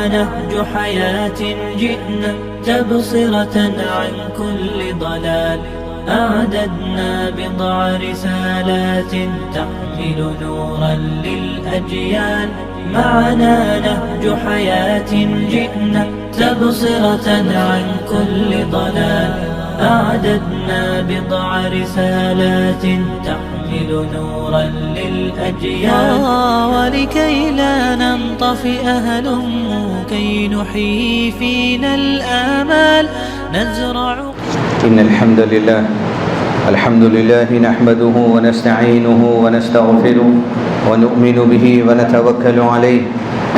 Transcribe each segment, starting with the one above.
نهج حياة جئنا تبصرة عن كل ضلال أعددنا بضع رسالات تحمل نورا للأجيال معنا نهج حياة جئنا تبصرة عن كل ضلال أعددنا بضع رسالات تحمل نورا للأجيال ولكي لا ننطفئ هلموا كي نحيي فينا الآمال نزرع. إن الحمد لله نحمده ونستعينه ونستغفره ونؤمن به ونتوكل عليه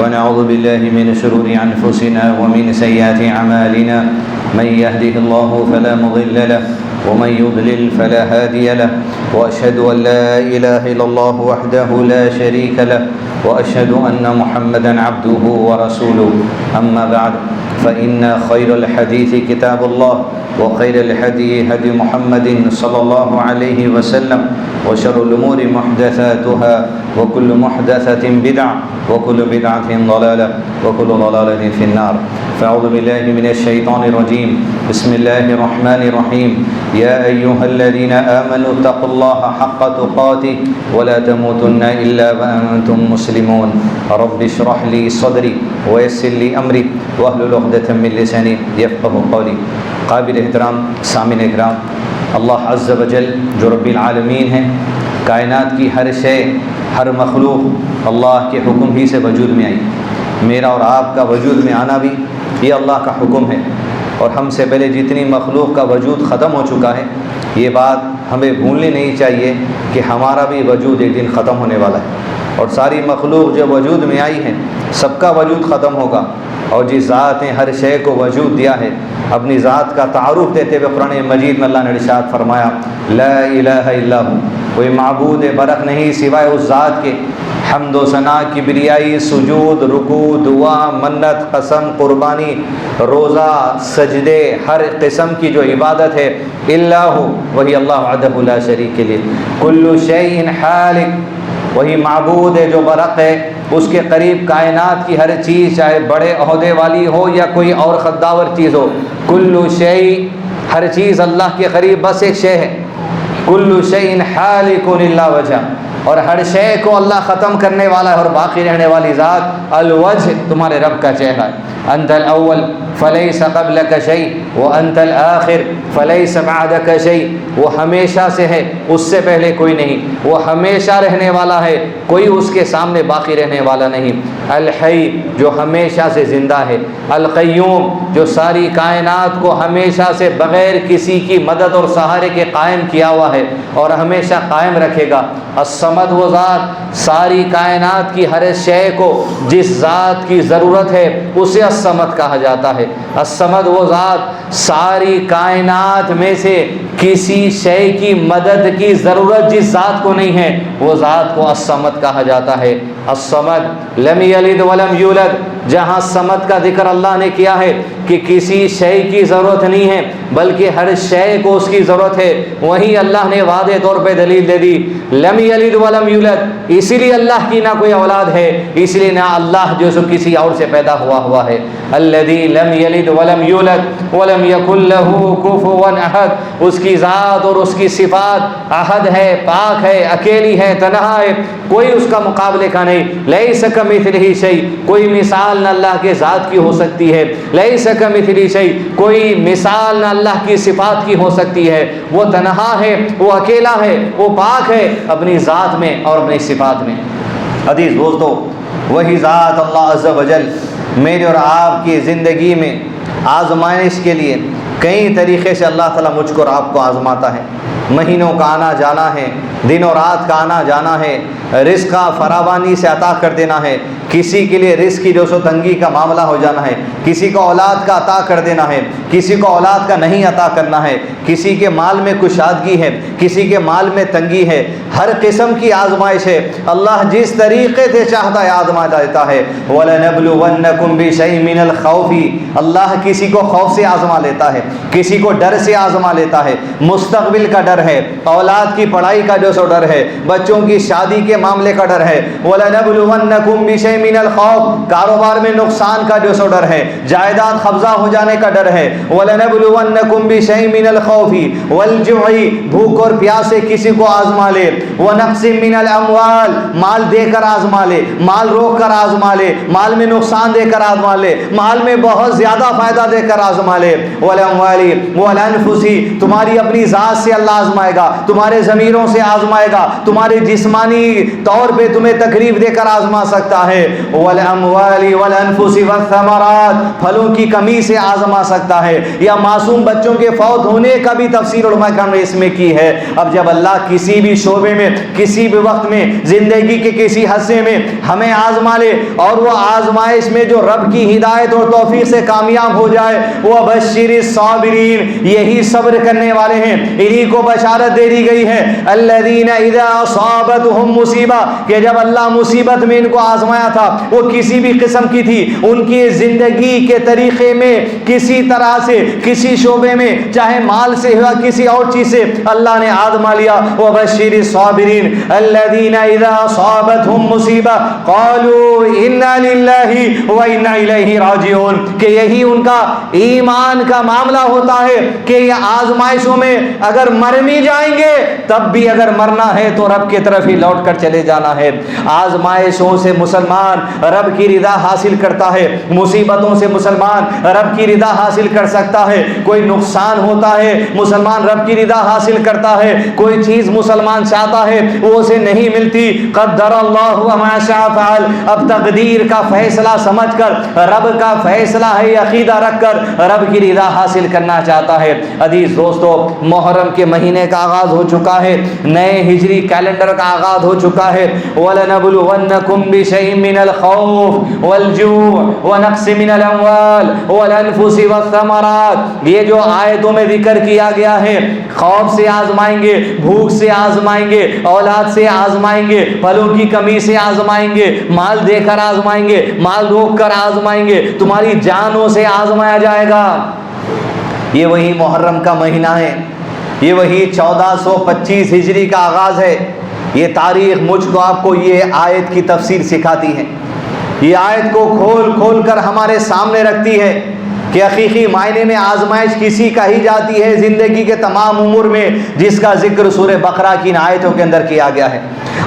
ونعوذ بالله من شرور أنفسنا ومن سيئات أعمالنا من يهده الله فلا مضل له ومن يضلل فلا هادي له وأشهد أن لا إله إلا الله وحده لا شريك له وأشهد أن محمدا عبده ورسوله أما بعد فإن خير الحديث كتاب الله وخير الهدي هدي محمد صلى الله عليه وسلم وشر الأمور محدثاتها وكل محدثة بدعة وكل بدعة ضلالة وكل ضلالة في النار. فأعوذ بالله من الشيطان الرجيم. بسم الله الرحمن الرحيم. يا أيها الذين آمنوا اتقوا الله حق تقاته ولا تموتن إلا وأنتم مسلمون. رب اشرح لي صدري ويسر لي أمري واحلل عقدة من لساني يفقهوا قولي. قابل احترام سامعین اکرام، اللہ عز و جل جو رب العالمین ہیں، کائنات کی ہر شے، ہر مخلوق اللہ کے حکم ہی سے وجود میں آئی. میرا اور آپ کا وجود میں آنا بھی یہ اللہ کا حکم ہے، اور ہم سے پہلے جتنی مخلوق کا وجود ختم ہو چکا ہے، یہ بات ہمیں بھولنی نہیں چاہیے کہ ہمارا بھی وجود ایک دن ختم ہونے والا ہے. اور ساری مخلوق جو وجود میں آئی ہے سب کا وجود ختم ہوگا. اور جس ذات نے ہر شے کو وجود دیا ہے، اپنی ذات کا تعارف دیتے ہوئے قرآن مجید میں اللہ نے ارشاد فرمایا لا الہ الا ہو، کوئی معبود برحق نہیں سوائے اس ذات کے. حمد و ثنا، کبریائی، سجود، رکوع، دعا، منت، قسم، قربانی، روزہ، سجدے، ہر قسم کی جو عبادت ہے الا ہو، وہی اللہ وحدہ لا شریک کے لیے. کل شیء ہالک، وہی معبود ہے جو برحق ہے، اس کے قریب کائنات کی ہر چیز، چاہے بڑے عہدے والی ہو یا کوئی اور خداور چیز ہو. کل شیء، ہر چیز اللہ کے قریب بس ایک شے ہے. کل شیء ہالک الا وجہ، اور ہر شے کو اللہ ختم کرنے والا ہے اور باقی رہنے والی ذات الوجہ، تمہارے رب کا چہرہ ہے. انت الاول فلیس قبلک شیء وانت الآخر فلیس بعدک شیء، وہ ہمیشہ سے ہے، اس سے پہلے کوئی نہیں، وہ ہمیشہ رہنے والا ہے، کوئی اس کے سامنے باقی رہنے والا نہیں. الحی، جو ہمیشہ سے زندہ ہے. القیوم، جو ساری کائنات کو ہمیشہ سے بغیر کسی کی مدد اور سہارے کے قائم کیا ہوا ہے اور ہمیشہ قائم رکھے گا. الصمد، وہ ذات ساری کائنات کی ہر شے کو جس ذات کی ضرورت ہے اسے الصمد کہا جاتا ہے. الصمد، وہ ذات ساری کائنات میں سے کسی شے کی مدد کی ضرورت جس ذات کو نہیں ہے وہ ذات کو الصمد کہا جاتا ہے. الصمد لم یلد ولم یولد، جہاں صمد کا ذکر اللہ نے کیا ہے کہ کسی شے کی ضرورت نہیں ہے بلکہ ہر شے کو اس کی ضرورت ہے، وہیں اللہ نے واضح طور پہ دلیل دے دی لم یلد ولم یولد، اسی لیے اللہ کی نہ کوئی اولاد ہے، اس لیے نہ اللہ جو سو کسی اور سے پیدا ہوا ہے. الذی لم یلد ولم یولد ولم یکن له کفوا احد، اس کی ذات اور اس کی صفات احد ہے، پاک ہے، اکیلی ہے، تنہا ہے، کوئی اس کا مقابلے کا نہیں. لیس کمثلہ شیء، کوئی مثال نہ اللہ کے ذات کی ہو سکتی ہے. لیس کمثلہ شیء، کوئی مثال نہ اللہ کی صفات کی ہو سکتی ہے. وہ تنہا ہے، وہ اکیلا ہے، وہ پاک ہے اپنی ذات میں اور اپنی صفات میں. عزیز دوستو، وہی ذات اللہ عز و جل میرے اور آپ کی زندگی میں آزمائش کے لیے کئی طریقے سے اللہ تعالیٰ مجھ کو اور آپ کو آزماتا ہے. مہینوں کا آنا جانا ہے، دن و رات کا آنا جانا ہے، رزق کا فراوانی سے عطا کر دینا ہے. کسی کے لیے رزق کی جو سو تنگی کا معاملہ ہو جانا ہے، کسی کو اولاد کا عطا کر دینا ہے، کسی کو اولاد کا نہیں عطا کرنا ہے، کسی کے مال میں کشادگی ہے، کسی کے مال میں تنگی ہے. ہر قسم کی آزمائش ہے. اللہ جس طریقے سے چاہتا ہے آزما دیتا ہے. وَلَنَبْلُوَنَّكُمْ بِشَيْءٍ مِّنَ الْخَوْفِ، اللہ کسی کو خوف سے آزما لیتا ہے، کسی کو ڈر سے آزما لیتا ہے. مستقبل کا ڈر ہے، اولاد کی پڑھائی کا جو سو ڈر ہے، بچوں کی شادی کے معاملے کا ڈر ہے، وَلَنَبْلُوَنَّكُمْ بِشَيْءٍ مِّنَ الْخَوْفِ کاروبار میں نقصان کا جو سو ڈر ہے، جائیداد قبضہ ہو جانے کا ڈر ہے، وَلَنَبْلُوَنَّكُمْ بِشَيْءٍ مِّنَ الْخَوْفِ وَالْجُوعِ بھوک اور پیاس سے کسی کو آزما لے، وَنَقْصٍ مِّنَ الْأَمْوَالِ مال دے کر آزما لے، مال روک کر آزما لے، مال میں نقصان دے کر آزما لے، مال میں بہت زیادہ فائدہ دے کر آزما لے، وَالْأَمْوَالِ وَالْأَنفُسِ تمہاری اپنی ذات سے اللہ آزمائے گا، تمہارے ضمیروں سے آزمائے گا، تمہارے جسمانی طور پہ تمہیں تکلیف دے کر آزما سکتا ہے، وَالْأَمْوَالِ وَالْأَنفُسِ وَالثَّمَرَاتِ پھلوں کی کمی سے آزما سکتا ہے، یا معصوم بچوں کے فوت ہونے کا بھی تفسیر علماء کرام نے اس میں کی ہے۔ اب جب اللہ کسی بھی شعبے میں، کسی بھی وقت میں، زندگی کے کسی حصے میں ہمیں آزما لے اور وہ آزمائش میں جو رب کی ہدایت اور توفیق سے کامیاب ہو جائے، وَبَشِّرِ الصَّابِرِينَ یہی صبر کرنے والے ہیں، انہی کو بشارت دے دی گئی ہے، الَّذِينَ إِذَا أَصَابَتْهُمْ مصیبہ کہ جب اللہ مصیبت میں ان کو آزمایا تھا، وہ کسی بھی قسم کی تھی، ان کی زندگی کے طریقے میں کسی طرح سے، کسی شعبے میں، چاہے مال سے ہوا کسی اور چیز سے، اللہ نے آزما لیا، وَبَشِّرِ الصَّابِرِينَ الَّذِينَ إِذَا أَصَابَتْهُمْ مصیبہ قَالُوا إِنَّا لِلَّهِ وَإِنَّا إِلَيْهِ راجعون کہ یہی ان کا ایمان کا معاملہ ہوتا ہے کہ یہ آزمائشوں میں اگر مر بھی جائیں گے تب بھی اگر مرنا ہے تو رب کی طرف ہی لوٹ کر چلے جانا ہے۔ آزمائشوں سے مسلمان رب کی رضا حاصل کرتا ہے، مصیبتوں سے مسلمان رب کی رضا حاصل کر سکتا ہے، کوئی نقصان ہوتا ہے مسلمان رب کی رضا حاصل کرتا ہے، کوئی چیز مسلمان چاہتا ہے وہ اسے نہیں ملتی، قدر اللہ وما شاء فعل اب تقدیر کا فیصلہ سمجھ کر، رب کا فیصلہ ہے عقیدہ رکھ کر رب کی رضا حاصل کرنا چاہتا ہے۔ عزیز دوستو، محرم کے مہینے کا آغاز ہو چکا ہے، نئے ہجری کیلنڈر کا آغاز ہو چکا ہے، وَلَنَبْلُوَنَّكُمْ بِشَيْءٍ مِّنَ الْخَوْفِ وَالْجُوعِ وَنَقْصٍ مِّنَ الْأَمْوَالِ وَالْأَنفُسِ وَالثَّمَرَاتِ یہ جو آیتوں میں ذکر کیا گیا ہے، خوف سے آزمائیں گے، بھوک سے آزمائیں گے، اولاد سے آزمائیں گے، پھلوں کی کمی سے آزمائیں گے، مال دے کر آزمائیں گے، مال روک کر آزمائیں گے، تمہاری جانوں سے آزمایا جائے گا۔ یہ وہی محرم کا مہینہ ہے، یہ وہی 1425 ہجری کا آغاز ہے۔ یہ تاریخ مجھ کو آپ کو یہ آیت کی تفسیر سکھاتی ہے، یہ آیت کو کھول کھول کر ہمارے سامنے رکھتی ہے کہ حقیقی معنی میں آزمائش کسی کا ہی جاتی ہے زندگی کے تمام امور میں، جس کا ذکر سورہ بقرہ کی ان آیتوں کے اندر کیا گیا ہے۔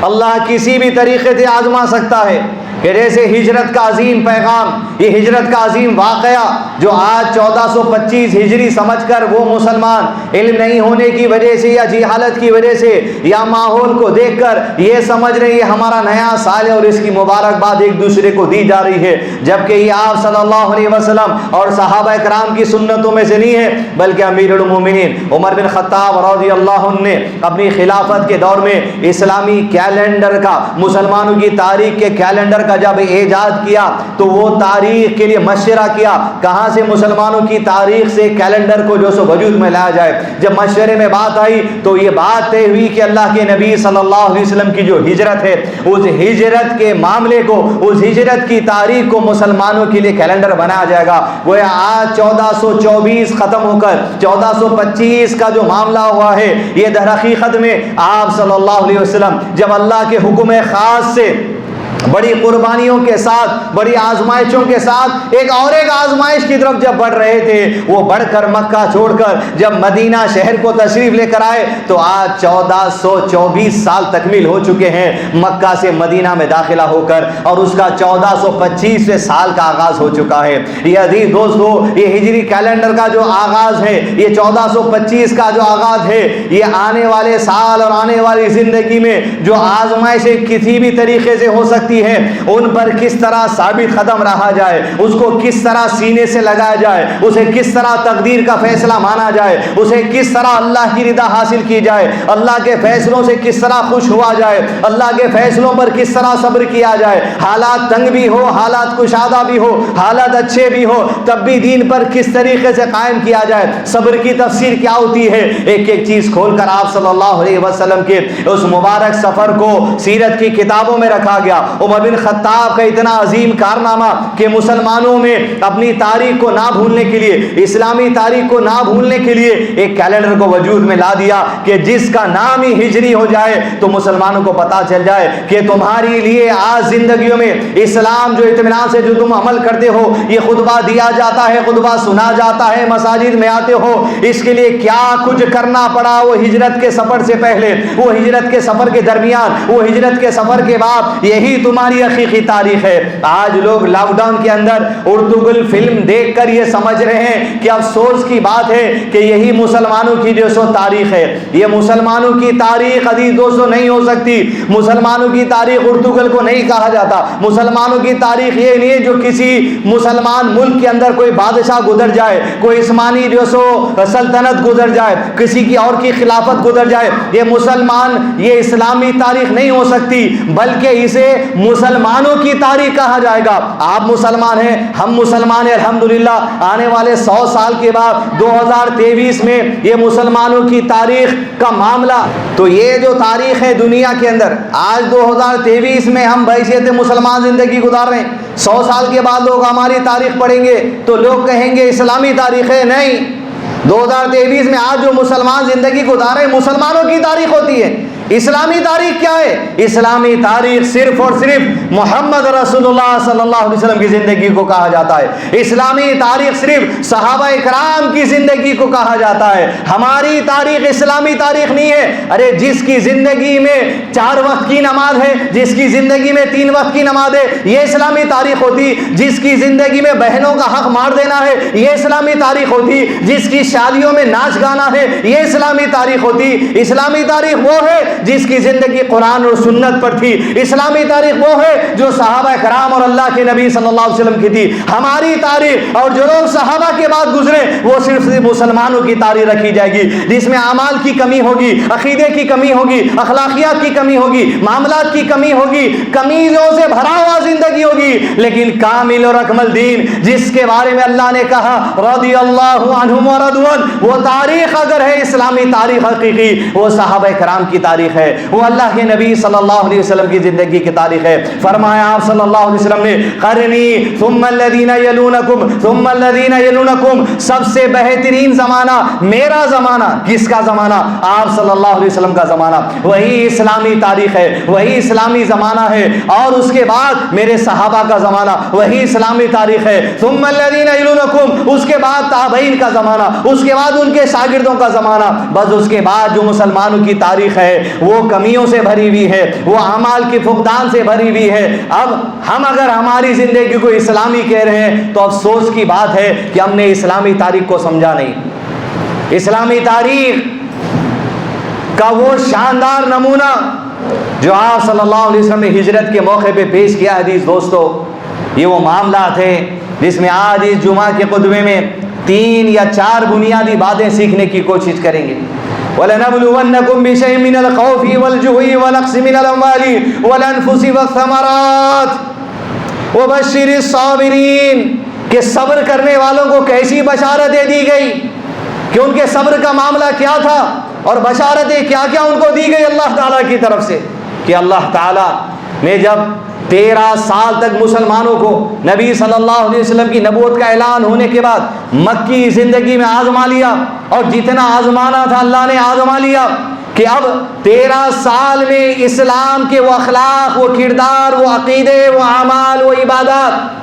اللہ کسی بھی طریقے سے آزما سکتا ہے، کہ جیسے ہجرت کا عظیم پیغام، یہ ہجرت کا عظیم واقعہ جو آج 1425 ہجری سمجھ کر وہ مسلمان علم نہیں ہونے کی وجہ سے یا جہالت کی وجہ سے یا ماحول کو دیکھ کر یہ سمجھ رہے ہیں ہمارا نیا سال ہے اور اس کی مبارکباد ایک دوسرے کو دی جا رہی ہے، جبکہ یہ آپ صلی اللہ علیہ وسلم اور صحابہ کرام کی سنتوں میں سے نہیں ہے، بلکہ امیر المومنین عمر بن خطاب رضی اللہ عنہ نے اپنی خلافت کے دور میں اسلامی کیلنڈر کا، مسلمانوں کی تاریخ کے کیلنڈر کا جب ایجاد کیا تو وہ تاریخ کے لیے مشورہ کیا کہاں سے مسلمانوں کی تاریخ سے کیلنڈر کو جو سو وجود میں لایا جائے۔ جب مشورے میں بات آئی تو یہ بات طے ہوئی کہ اللہ کے نبی صلی اللہ علیہ وسلم کی جو ہجرت ہے، اس ہجرت کے معاملے کو، اس ہجرت کی تاریخ کو مسلمانوں کے لیے کیلنڈر بنایا جائے گا۔ وہ آج 1424 ختم ہو کر 1425 کا جو معاملہ ہوا ہے، یہ در حقیقت میں آپ صلی اللہ علیہ وسلم جب اللہ کے حکم خاص سے بڑی قربانیوں کے ساتھ، بڑی آزمائشوں کے ساتھ ایک آزمائش کی طرف جب بڑھ رہے تھے، وہ بڑھ کر مکہ چھوڑ کر جب مدینہ شہر کو تشریف لے کر آئے تو آج 1424 سال تکمیل ہو چکے ہیں مکہ سے مدینہ میں داخلہ ہو کر، اور اس کا 1425ویں سال کا آغاز ہو چکا ہے۔ یہ عزیز دوستو، یہ ہجری کیلنڈر کا جو آغاز ہے، یہ 1425 کا جو آغاز ہے، یہ آنے والے سال اور آنے والی زندگی میں جو آزمائشیں کسی بھی طریقے سے ہو سکتی ہے، ان پر کس طرح ثابت قدم رہا جائے، اس کو کس طرح سینے سے لگایا جائے، اسے کس طرح تقدیر کا فیصلہ مانا جائے، اسے کس طرح اللہ کی رضا حاصل کی جائے، اللہ کے فیصلوں سے کس طرح خوش ہوا جائے، اللہ کے فیصلوں پر کس طرح صبر کیا جائے، حالات تنگ بھی ہو، حالات کشادہ بھی ہو، حالات اچھے بھی ہو، تب بھی دین پر کس طریقے سے قائم کیا جائے، صبر کی تفسیر کیا ہوتی ہے، ایک ایک چیز کھول کر آپ صلی اللہ علیہ وسلم کے اس مبارک سفر کو سیرت کی کتابوں میں رکھا گیا، عمر بن خطاب کا اتنا عظیم کارنامہ کہ مسلمانوں میں اپنی تاریخ کو نہ بھولنے کے لیے، اسلامی تاریخ کو نہ بھولنے کے لیے ایک کیلنڈر کو وجود میں لا دیا کہ جس کا نام ہی ہجری ہو جائے تو مسلمانوں کو پتا چل جائے کہ تمہاری لیے آج زندگیوں میں اسلام جو اطمینان سے جو تم عمل کرتے ہو، یہ خطبہ دیا جاتا ہے، خطبہ سنا جاتا ہے، مساجد میں آتے ہو، اس کے لیے کیا کچھ کرنا پڑا وہ ہجرت کے سفر سے پہلے، وہ ہجرت کے سفر کے درمیان، وہ ہجرت کے سفر کے بعد، یہی تمہاری حقیقی تاریخ ہے۔ آج لوگ لاک ڈاؤن کے اندر اردوگل فلم دیکھ کر یہ سمجھ رہے ہیں کہ افسوس کی بات ہے کہ یہی مسلمانوں کی جو سو تاریخ ہے۔ یہ مسلمانوں کی تاریخ عزیز دوستو نہیں ہو سکتی۔ مسلمانوں کی تاریخ اردوگل کو نہیں کہا جاتا۔ مسلمانوں کی تاریخ یہ نہیں ہے جو کسی مسلمان ملک کے اندر کوئی بادشاہ گزر جائے، کوئی عثمانی جو سو سلطنت گزر جائے، کسی کی اور کی خلافت گزر جائے، یہ مسلمان، یہ اسلامی تاریخ نہیں ہو سکتی، بلکہ اسے مسلمانوں کی تاریخ کہا جائے گا۔ آپ مسلمان ہیں، ہم مسلمان ہیں، الحمدللہ آنے والے 100 سال کے بعد 2023 میں یہ مسلمانوں کی تاریخ کا معاملہ، تو یہ جو تاریخ ہے دنیا کے اندر آج 2023 میں ہم بحیثیت مسلمان زندگی گزار رہے ہیں۔ 100 سال کے بعد لوگ ہماری تاریخ پڑھیں گے تو لوگ کہیں گے اسلامی تاریخ ہے، نہیں۔ 2023 میں آج جو مسلمان زندگی گزار رہے ہیں مسلمانوں کی تاریخ ہوتی ہے۔ اسلامی تاریخ کیا ہے؟ اسلامی تاریخ صرف اور صرف محمد رسول اللہ صلی اللہ علیہ وسلم کی زندگی کو کہا جاتا ہے۔ اسلامی تاریخ صرف صحابہ کرام کی زندگی کو کہا جاتا ہے۔ ہماری تاریخ اسلامی تاریخ نہیں ہے۔ ارے جس کی زندگی میں 4 وقت کی نماز ہے، جس کی زندگی میں 3 وقت کی نماز ہے، یہ اسلامی تاریخ ہوتی۔ جس کی زندگی میں بہنوں کا حق مار دینا ہے، یہ اسلامی تاریخ ہوتی۔ جس کی شادیوں میں ناچ گانا ہے، یہ اسلامی تاریخ ہوتی۔ اسلامی تاریخ وہ ہے جس کی زندگی قرآن اور سنت پر تھی۔ اسلامی تاریخ وہ ہے جو صحابہ کرام اور اللہ کے نبی صلی اللہ علیہ وسلم کی تھی۔ ہماری تاریخ اور جو لوگ صحابہ کے بعد گزرے وہ صرف مسلمانوں کی تاریخ رکھی جائے گی، جس میں اعمال کی کمی ہوگی، عقیدے کی کمی ہوگی، اخلاقیات کی کمی ہوگی، معاملات کی کمی ہوگی، کمیزوں سے بھرا ہوا زندگی ہوگی، لیکن کامل اور اکمل دین جس کے بارے میں اللہ نے کہا رضی اللہ عنہم ورضوا عنہ، وہ تاریخ اگر ہے اسلامی تاریخ حقیقی، وہ صحابہ کرام کی تاریخ ہے، وہ اللہ کے نبی صلی اللہ علیہ وسلم کی زندگی کی تاریخ ہے۔ فرمایا آپ صلی اللہ علیہ وسلم نے قرنی ثم الذین یلونکم ثم الذین یلونکم، سب سے بہترین زمانہ میرا زمانہ۔ کس کا زمانہ؟ آپ صلی اللہ علیہ وسلم کا زمانہ۔ وہی اسلامی تاریخ ہے، وہی اسلامی زمانہ ہے، اور اس کے بعد میرے صحابہ کا زمانہ، وہی اسلامی تاریخ ہے۔ ثم الذین یلونکم، اس کے بعد تابعین کا زمانہ، اس کے بعد ان کے شاگردوں کا زمانہ، بس اس کے بعد جو مسلمانوں کی تاریخ ہے وہ کمیوں سے بھری ہوئی ہے، وہ اعمال کی فقدان سے بھری ہوئی ہے۔ اب ہم اگر ہماری زندگی کو اسلامی کہہ رہے ہیں تو افسوس کی بات ہے کہ ہم نے اسلامی تاریخ کو سمجھا نہیں۔ اسلامی تاریخ کا وہ شاندار نمونہ جو آپ صلی اللہ علیہ وسلم نے ہجرت کے موقع پہ پیش کیا حدیث دوستو، یہ وہ معاملات ہیں جس میں آج اس جمعہ کے خطبے میں 3 یا 4 بنیادی باتیں سیکھنے کی کوشش کریں گے۔ وَلَنَبْلُوَنَّكُمْ بِشَيْءٍ مِّنَ الْخَوْفِ وَالْجُوعِ وَنَقْصٍ مِّنَ الْأَمْوَالِ وَالْأَنفُسِ وَالثَّمَرَاتِ وَبَشِّرِ الصَّابِرِينَ، کہ صبر کرنے والوں کو کیسی بشارتیں دی گئی، کہ ان کے صبر کا معاملہ کیا تھا اور بشارتیں کیا کیا ان کو دی گئی اللہ تعالیٰ کی طرف سے، کہ اللہ تعالیٰ نے جب 13 سال تک مسلمانوں کو نبی صلی اللہ علیہ وسلم کی نبوت کا اعلان ہونے کے بعد مکی زندگی میں آزما لیا، اور جتنا آزمانا تھا اللہ نے آزما لیا، کہ اب 13 سال میں اسلام کے وہ اخلاق، وہ کردار، وہ عقیدے، وہ اعمال، وہ عبادات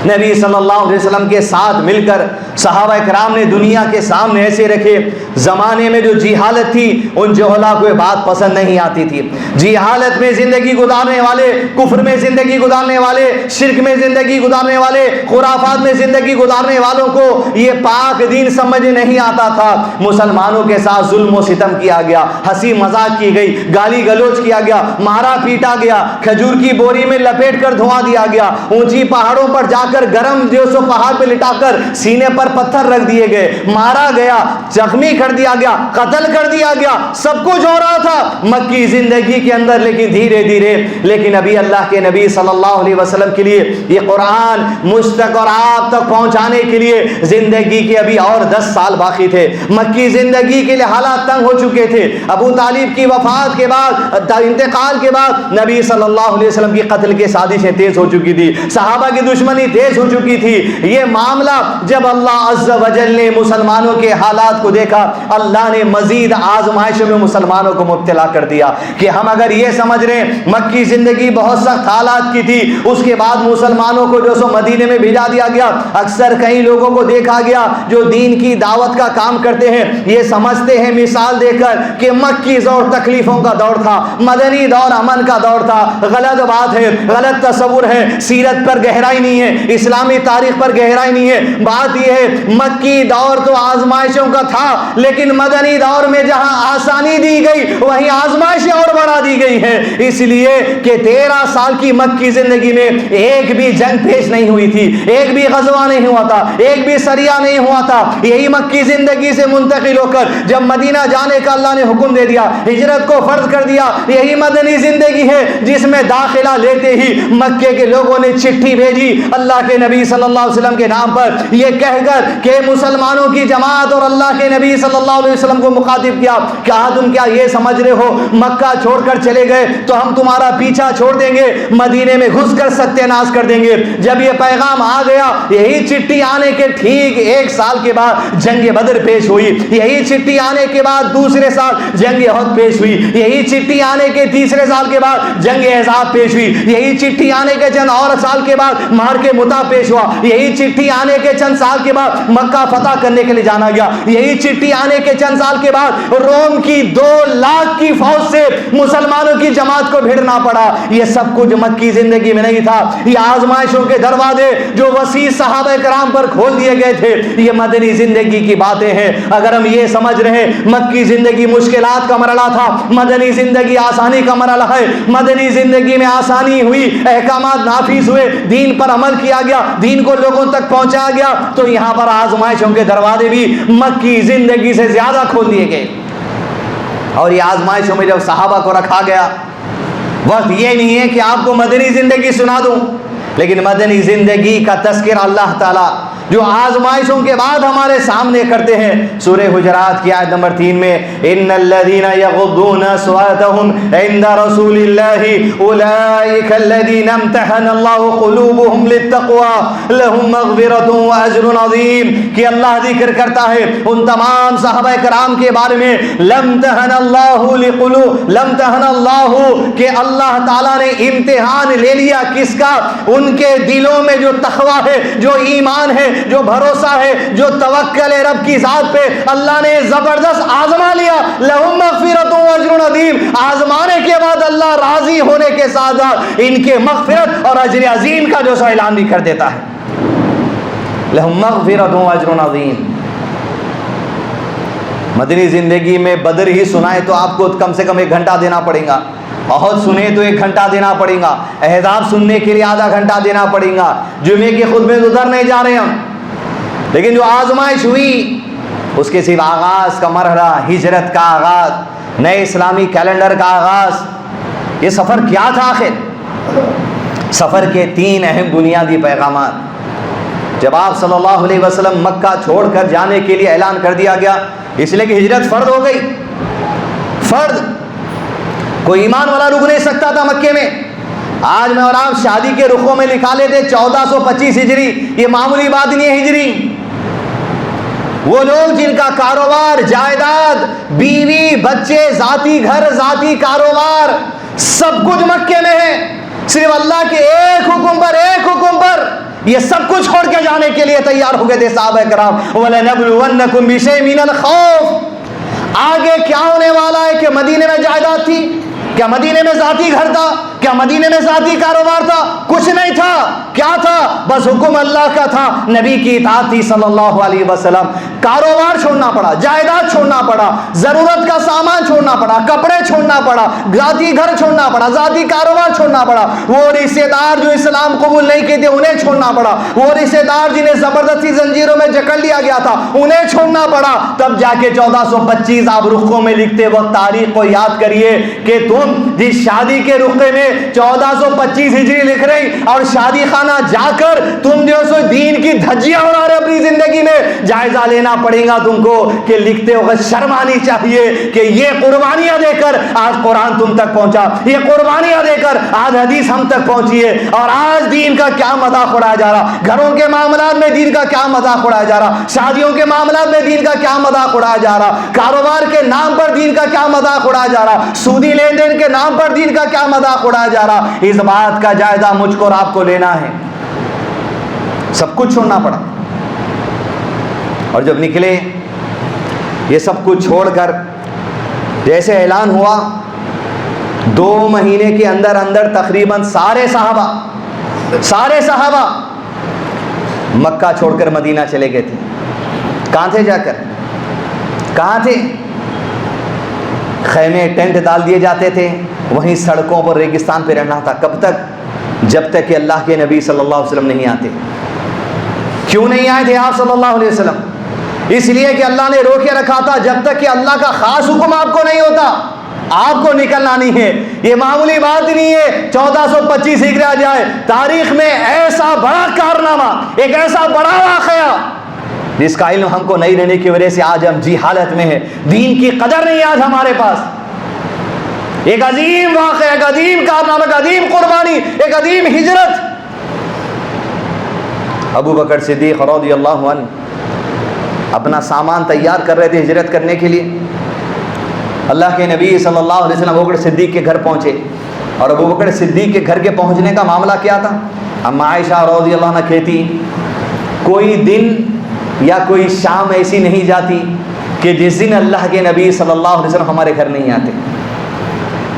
نبی صلی اللہ علیہ وسلم کے ساتھ مل کر صحابہ کرام نے دنیا کے سامنے ایسے رکھے۔ زمانے میں جو جہالت تھی ان جہلا کو یہ بات پسند نہیں آتی تھی۔ جہالت میں زندگی گزارنے والے، کفر میں زندگی گزارنے والے، شرک میں زندگی گزارنے والے، خرافات میں زندگی گزارنے والوں کو یہ پاک دین سمجھ نہیں آتا تھا۔ مسلمانوں کے ساتھ ظلم و ستم کیا گیا، ہنسی مذاق کی گئی، گالی گلوچ کیا گیا، مارا پیٹا گیا، کھجور کی بوری میں لپیٹ کر دھواں دیا گیا، اونچی پہاڑوں پر جا کر گرم جو سو پہاڑ پہ لٹا کر سینے پر پتھر رکھ دیے گئے، مارا گیا، زخمی کر دیا گیا، قتل کر دیا گیا، سب کچھ ہو رہا تھا مکی زندگی کے اندر، لیکن دھیرے دھیرے لیکن ابھی اللہ کے نبی صلی اللہ علیہ وسلم کے لیے یہ قرآن مجھ تک اور آپ تک پہنچانے کے لیے زندگی کے ابھی اور 10 سال باقی تھے۔ مکی زندگی کے لیے حالات تنگ ہو چکے تھے۔ ابو طالب کی وفات کے بعد، انتقال کے بعد نبی صلی اللہ علیہ وسلم کی قتل کی سازشیں تیز ہو چکی تھی، صحابہ کی دشمنی تیز ہو چکی تھی۔ یہ معاملہ جب اللہ عز و جل نے مسلمانوں کے حالات کو دیکھا، اللہ نے مزید آزمائشوں میں مسلمانوں کو مبتلا کر دیا کہ ہم اگر یہ سمجھ رہے ہیں مکی زندگی بہت سخت حالات کی تھی، اس کے بعد مسلمانوں کو جو سو مدینے میں بھیجا دیا گیا، اکثر کئی لوگوں کو دیکھا گیا جو دین کی دعوت کا کام کرتے ہیں، یہ سمجھتے ہیں مثال دے کر کہ مکی دور تکلیفوں کا دور تھا، مدنی دور امن کا دور تھا۔ غلط بات ہے، غلط تصور ہے، سیرت پر گہرائی نہیں ہے، اسلامی تاریخ پر گہرائی نہیں ہے۔ بات یہ ہے مکی دور تو آزمائشوں کا تھا، لیکن مدنی دور میں جہاں آسانی دی گئی وہیں آزمائشیں اور بڑھا دی گئی ہیں، اس لیے کہ 13 سال کی مکی زندگی میں ایک بھی جنگ پیش نہیں ہوئی تھی، ایک بھی غزوہ نہیں ہوا تھا، ایک بھی سریہ نہیں ہوا تھا۔ یہی مکی زندگی سے منتقل ہو کر جب مدینہ جانے کا اللہ نے حکم دے دیا، ہجرت کو فرض کر دیا، یہی مدنی زندگی ہے جس میں داخلہ لیتے ہی مکے کے لوگوں نے چٹھی بھیجی اللہ کے نبی صلی اللہ علیہ وسلم کے نام پر، یہ کہہ کر کہ مسلمانوں کی جماعت اور اللہ کے نبی صلی اللہ علیہ وسلم کو مخاطب کیا، کہا تم کیا یہ سمجھ رہے ہو مکہ چھوڑ کر چلے گئے تو ہم تمہارا پیچھا چھوڑ دیں گے، مدینے میں گھس کر ستیہ ناش کر دیں گے؟ جب یہ پیغام آ گیا، یہی چٹھی آنے کے ٹھیک 1 سال کے بعد جنگ بدر پیش ہوئی، یہی چٹھی آنے کے بعد دوسرے سال جنگ احد پیش ہوئی، یہی چٹھی آنے کے تیسرے سال کے بعد جنگ احزاب پیش ہوئی، یہی چٹھی آنے کے چند اور سال کے بعد معرکہ مطا پیش ہوا، یہی چٹھی آنے کے چند سال کے بعد مکہ فتح کرنے کے لیے جانا گیا، یہی چٹھی آنے کے چند سال کے بعد روم کی 2 لاکھ کی فوج سے مسلمانوں کی جماعت کو بھیڑنا پڑا۔ یہ سب کچھ مکی زندگی میں نہیں تھا، یہ آزمائشوں کے دروازے جو وسیع صحابہ کرام پر کھول دیے گئے تھے، یہ مدنی زندگی کی باتیں ہیں۔ اگر ہم یہ سمجھ رہے ہیں مکی زندگی مشکلات کا مرحلہ تھا، مدنی زندگی آسانی کا مرحلہ ہے، مدنی زندگی میں آسانی ہوئی، احکامات نافذ ہوئے، دین پر عمل کیا گیا، دین کو لوگوں تک پہنچایا گیا، تو یہاں پر آزمائشوں کے دروازے بھی مکی زندگی سے زیادہ کھول دیے گئے۔ اور یہ آزمائشوں میں جب صحابہ کو رکھا گیا، وقت یہ نہیں ہے کہ آپ کو مدنی زندگی سنا دوں، لیکن مدنی زندگی کا تذکرہ اللہ تعالیٰ جو آزمائشوں کے بعد ہمارے سامنے کرتے ہیں۔ سورہ حجرات کی آیت نمبر 3 میں ان الذين يغضون اصواتهم عند رسول الله اولئك الذين امتحن الله قلوبهم للتقوى لهم مغفرة واجر عظيم، کہ اللہ ذکر کرتا ہے ان تمام صحابہ کرام کے بارے میں، لم تہن اللہ، کہ اللہ تعالیٰ نے امتحان لے لیا کس کا؟ ان کے دلوں میں جو تقوی ہے، جو ایمان ہے، جو بھروسہ ہے، جو توکل ہے رب کی ذات پہ، اللہ نے زبردست آزما لیا۔ لہم مغفرۃ واجر عظیم، آزمانے کے بعد اللہ راضی ہونے کے ساتھ ان کے مغفرت اور اجر عظیم کا جو سو اعلان بھی کر دیتا ہے۔ لہم مغفرۃ واجر عظیم۔ مدنی زندگی میں بدر ہی سنائے تو آپ کو کم سے کم 1 گھنٹہ دینا پڑے گا، احد سنے تو 1 گھنٹہ دینا پڑے گا، احزاب سننے کے لیے آدھا گھنٹہ دینا پڑے گا، جمعے کے خطبے میں ادھر نہیں جا رہے ہم۔ لیکن جو آزمائش ہوئی اس کے صرف آغاز کا مرحلہ، ہجرت کا آغاز، نئے اسلامی کیلنڈر کا آغاز، یہ سفر کیا تھا آخر؟ سفر کے 3 اہم بنیادی پیغامات۔ جب آپ صلی اللہ علیہ وسلم مکہ چھوڑ کر جانے کے لیے اعلان کر دیا گیا، اس لیے کہ ہجرت فرض ہو گئی، فرض، کوئی ایمان والا رک نہیں سکتا تھا مکے میں۔ آج میں اور آپ شادی کے رخوں میں لکھا لیتے 1425 ہجری، یہ معمولی بات نہیں ہے ہجری۔ وہ لوگ جن کا کاروبار، جائیداد، بیوی، بچے، ذاتی گھر، ذاتی کاروبار، سب کچھ مکے میں ہے، صرف اللہ کے ایک حکم پر یہ سب کچھ چھوڑ کے جانے کے لیے تیار ہو گئے تھے صحابہ کرام۔ وَلَنَبْلُوَنَّكُمْ بِشَيْءٍ مِّنَ الْخَوْفِ، آگے کیا ہونے والا ہے؟ کہ مدینے میں جائیداد تھی؟ کیا مدینے میں ذاتی گھر تھا؟ کیا مدینے میں ذاتی کاروبار تھا؟ کچھ نہیں تھا. کیا تھا؟ بس حکم اللہ کا تھا, نبی کی اطاعت تھی صلی اللہ علیہ وسلم. کاروبار چھوڑنا پڑا, جائیداد چھوڑنا پڑا, ضرورت کا سامان چھوڑنا پڑا, کپڑے چھوڑنا پڑا, ذاتی گھر چھوڑنا پڑا, ذاتی کاروبار چھوڑنا پڑا. وہ رشتے دار جو اسلام قبول نہیں کیے تھے انہیں چھوڑنا پڑا. وہ رشتے دار جنہیں زبردستی زنجیروں میں جکڑ لیا گیا تھا انہیں چھوڑنا پڑا. تب جا کے 1425 آپ رخوں میں لکھتے وقت تاریخ کو یاد کریے کہ تم جس شادی کے رخے میں 1425 ہجری لکھ رہی اور شادی خانہ جا کر تم جو سو دین کی دھجیاں اڑا رہے اپنی زندگی میں, جائزہ لینا پڑے گا تم کو کہ لکھتے وقت شرم آنی چاہیے کہ یہ قربانیاں دے کر آج قرآن تم تک پہنچا, یہ قربانیاں دے کر آج حدیث ہم تک پہنچی ہے. اور آج دین کا کیا مذاق اڑایا جا رہا, گھروں کے معاملات میں دین کا کیا مذاق اڑایا جا رہا, شادیوں کے معاملات میں دین کا کیا مذاق اڑایا جا رہا, کاروبار کے نام پر دین کا کیا مذاق اڑایا جا رہا, سودی لین دین کے نام پر دین کا کیا مذاق اڑایا جا رہا. اس بات کا جائزہ مجھ کو اور آپ کو لینا ہے. سب کچھ چھوڑنا پڑا اور جب نکلے یہ سب کچھ چھوڑ کر, جیسے اعلان ہوا 2 مہینے کے اندر اندر تقریباً سارے صحابہ مکہ چھوڑ کر مدینہ چلے گئے تھے. کہاں تھے جا کر؟ کہاں تھے؟ خیمے ٹینٹ ڈال دیے جاتے تھے, وہیں سڑکوں پر ریگستان پہ رہنا تھا. کب تک؟ جب تک کہ اللہ کے نبی صلی اللہ علیہ وسلم نہیں آتے. کیوں نہیں آئے تھے آپ صلی اللہ علیہ وسلم؟ اس لیے کہ اللہ نے روکے رکھا تھا جب تک کہ اللہ کا خاص حکم آپ کو نہیں ہوتا آپ کو نکلنا نہیں ہے. یہ معمولی بات نہیں ہے 1425 ہجری آ جائے, تاریخ میں ایسا بڑا کارنامہ, ایک ایسا بڑا واقعہ جس کا علم ہم کو نہیں رہنے کی وجہ سے آج ہم جی حالت میں ہیں, دین کی قدر نہیں آج ہمارے پاس. ایک عظیم واقعہ, ایک عظیم کارنامہ, ایک عظیم قربانی, ایک عظیم ہجرت. ابو بکر صدیق رضی اللہ عنہ اپنا سامان تیار کر رہے تھے ہجرت کرنے کے لیے. اللہ کے نبی صلی اللہ علیہ وسلم ابو بکر صدیق کے گھر پہنچے, اور ابو بکر صدیق کے گھر کے پہنچنے کا معاملہ کیا تھا؟ اما عائشہ رضی اللہ عنہ کہتی کوئی دن یا کوئی شام ایسی نہیں جاتی کہ جس دن اللہ کے نبی صلی اللہ علیہ وسلم ہمارے گھر نہیں آتے.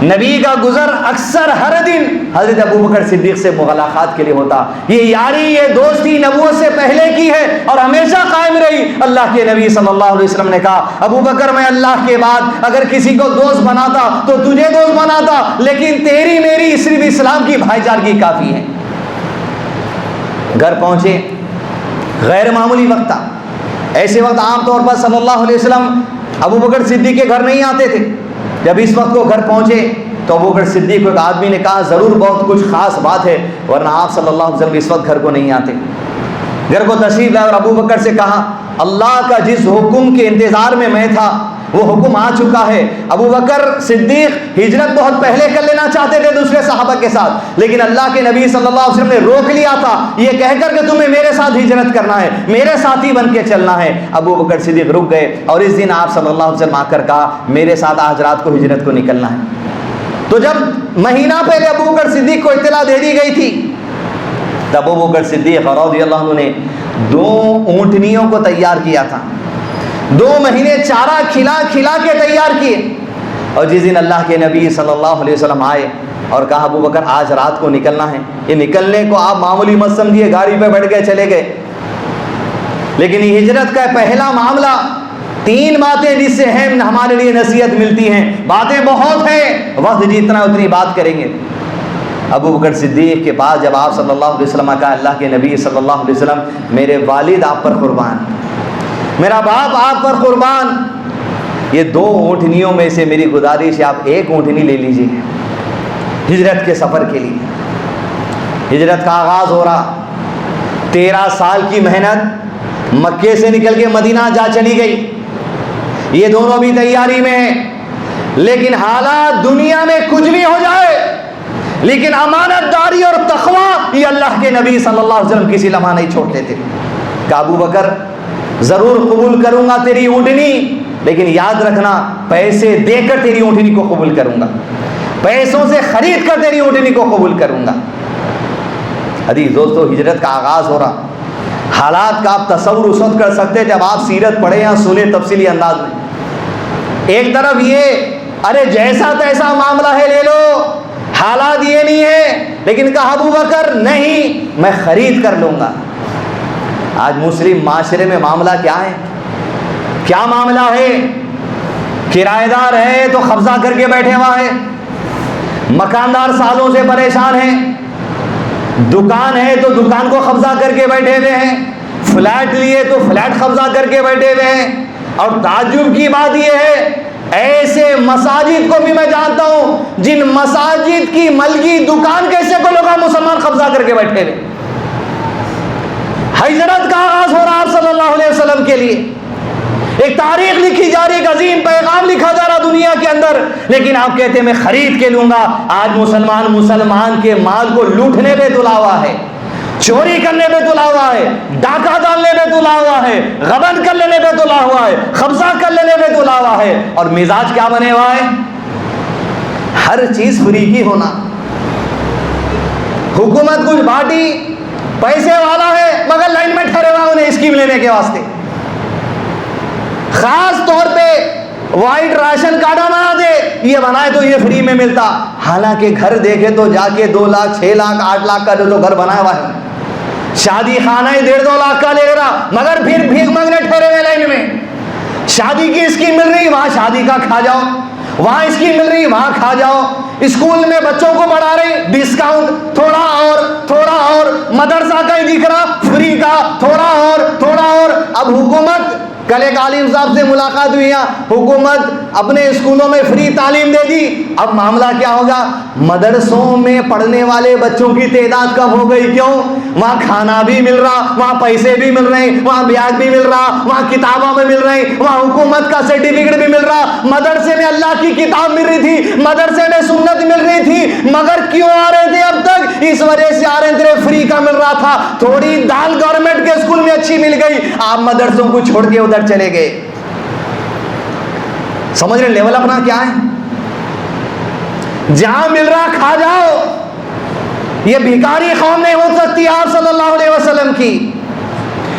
نبی کا گزر اکثر ہر دن حضرت ابو بکر صدیق سے ملاقات کے لیے ہوتا. یہ یاری, یہ دوستی نبوت سے پہلے کی ہے اور ہمیشہ قائم رہی. اللہ کے نبی صلی اللہ علیہ وسلم نے کہا ابو بکر میں اللہ کے بعد اگر کسی کو دوست بناتا تو تجھے دوست بناتا, لیکن تیری میری صرف اسلام کی بھائی چارگی کافی ہے. گھر پہنچے, غیر معمولی وقت تھا. ایسے وقت عام طور پر صلی اللہ علیہ وسلم ابو بکر صدیق کے گھر نہیں آتے تھے. جب اس وقت کو گھر پہنچے تو ابو بکر صدیق کو ایک آدمی نے کہا ضرور بہت کچھ خاص بات ہے, ورنہ آپ صلی اللہ علیہ وسلم اس وقت گھر کو نہیں آتے. گھر کو تشریف لائے اور ابو بکر سے کہا اللہ کا جس حکم کے انتظار میں تھا وہ حکم آ چکا ہے. ابو بکر صدیق ہجرت بہت پہلے کر لینا چاہتے تھے دوسرے صحابہ کے ساتھ, لیکن اللہ کے نبی صلی اللہ علیہ وسلم نے روک لیا تھا یہ کہہ کر کہ تمہیں میرے ساتھ ہجرت کرنا ہے, میرے ساتھی بن کے چلنا ہے. ابو بکر صدیق رک گئے اور اس دن آپ صلی اللہ علیہ وسلم آ کر کہا میرے ساتھ آج رات کو ہجرت کو نکلنا ہے. تو جب مہینہ پہلے ابو بکر صدیق کو اطلاع دے دی گئی تھی تب ابو بکر صدیق رضی اللہ عنہ نے 2 اونٹنیوں کو تیار کیا تھا. 2 مہینے چارہ کھلا کھلا کے تیار کیے, اور جس دن اللہ کے نبی صلی اللہ علیہ وسلم آئے اور کہا ابو بکر آج رات کو نکلنا ہے, یہ نکلنے کو آپ معمولی مت سمجھیے, گاڑی پہ بیٹھ گئے چلے گئے. لیکن یہ ہجرت کا پہلا معاملہ 3 باتیں جس سے ہمارے لیے نصیحت ملتی ہیں. باتیں بہت ہیں, وقت جتنا اتنی بات کریں گے. ابو بکر صدیق کے پاس جب آپ صلی اللہ علیہ وسلم کہا اللہ کے نبی صلی اللہ علیہ وسلم میرے والد آپ پر قربان, میرا باپ آپ پر قربان, یہ 2 اونٹنیوں میں سے میری گزارش ہے آپ 1 اونٹنی لے لیجیے ہجرت کے سفر کے لیے. ہجرت کا آغاز ہو رہا, 13 سال کی محنت مکے سے نکل کے مدینہ جا چلی گئی. یہ دونوں بھی تیاری میں ہیں, لیکن حالات دنیا میں کچھ بھی ہو جائے لیکن امانت داری اور تقوی یہ اللہ کے نبی صلی اللہ علیہ وسلم کسی لمحہ نہیں چھوڑتے تھے. کہ ابو بکر ضرور قبول کروں گا تیری اونٹنی, لیکن یاد رکھنا پیسے دے کر تیری اونٹنی کو قبول کروں گا, پیسوں سے خرید کر تیری اونٹنی کو قبول کروں گا. حدیث دوستو ہجرت کا آغاز ہو رہا, حالات کا آپ تصور اس وقت کر سکتے جب آپ سیرت پڑھیں یا سنیں تفصیلی انداز میں. ایک طرف یہ ارے جیسا تیسا معاملہ ہے لے لو, حالات یہ نہیں ہے، لیکن کہا ابو بکر نہیں، میں خرید کر لوں گا۔ آج مسلم معاشرے میں معاملہ کیا ہے؟ کیا معاملہ ہے؟ کرایہ دار ہے تو قبضہ کر کے بیٹھے ہوا ہے، مکاندار سالوں سے پریشان ہیں، دکان ہے تو دکان کو قبضہ کر کے بیٹھے ہوئے ہیں، فلیٹ لیے تو فلیٹ قبضہ کر کے بیٹھے ہوئے ہیں۔ اور تعجب کی بات یہ ہے، ایسے مساجد کو بھی میں جانتا ہوں جن مساجد کی ملکی دکان کیسے کو لوگ مسلمان قبضہ کر کے بیٹھے ہوئے۔ ہجرت کا آغاز ہو رہا صلی اللہ علیہ وسلم کے لیے، ایک تاریخ لکھی جا رہی، ایک عظیم پیغام لکھا جا رہا دنیا کے اندر، لیکن آپ کہتے ہیں میں خرید کے لوں گا۔ آج مسلمان کے مال کو لوٹنے پہ تلا ہوا ہے، چوری کرنے پہ تلا ہوا ہے، ڈاکہ ڈالنے پہ تلا ہوا ہے، غبن کر لینے پہ تلا ہوا ہے، قبضہ کر لینے پہ تلا ہوا ہے، اور مزاج کیا بنے ہوا ہے؟ ہر چیز فری کی ہونا۔ حکومت کچھ بانٹی، پیسے والا ہے مگر لائن میں ٹھہرے ہوا انہیں اسکیم لینے کے واسطے، خاص طور پہ وائٹ راشن کارڈ بنا دے، یہ بنائے تو یہ فری میں ملتا، حالانکہ گھر دیکھے تو جا کے 2 لاکھ 6 لاکھ 8 لاکھ کا جو تو گھر بنایا ہوا ہے، شادی خانہ ہی 1.5-2 لاکھ کا لے رہا، مگر پھر بھیک مانگنے ٹھہرے ہوئے لائن میں۔ شادی کی اسکیم مل رہی، وہاں شادی کا کھا جاؤ، وہاں اسکیم مل رہی، وہاں کھا جاؤ، اسکول میں بچوں کو پڑھا رہے ڈسکاؤنٹ، تھوڑا اور، مدرسہ کا ہی دکھ رہا فری کا، تھوڑا اور۔ اب حکومت، کل ایک عالم صاحب سے ملاقات ہوئی ہے، حکومت اپنے اسکولوں میں فری تعلیم دے دی، اب معاملہ کیا ہوگا؟ مدرسوں میں پڑھنے والے بچوں کی تعداد کم ہو گئی، کیوں؟ وہاں کھانا بھی مل رہا، وہاں پیسے بھی مل رہے ہیں، وہاں بیاج بھی مل رہا، وہاں کتابوں میں مل رہے ہیں، وہاں حکومت کا سرٹیفکیٹ بھی مل رہا، مدرسے میں اللہ کی کتاب مل رہی تھی، مدرسے میں سنت مل رہی تھی، مگر کیوں آ رہے تھے اب تک؟ اس وجہ سے آ رہے تھے فری کا مل رہا تھا، تھوڑی دال گورنمنٹ کے اسکول میں اچھی مل گئی، آپ مدرسوں کو چھوڑ کے ادھر چلے گئے۔ سمجھ رہے لیول اپنا کیا ہے؟ جہاں مل رہا کھا جاؤ۔ یہ بھکاری قوم نہیں ہو سکتی آپ صلی اللہ علیہ وسلم کی،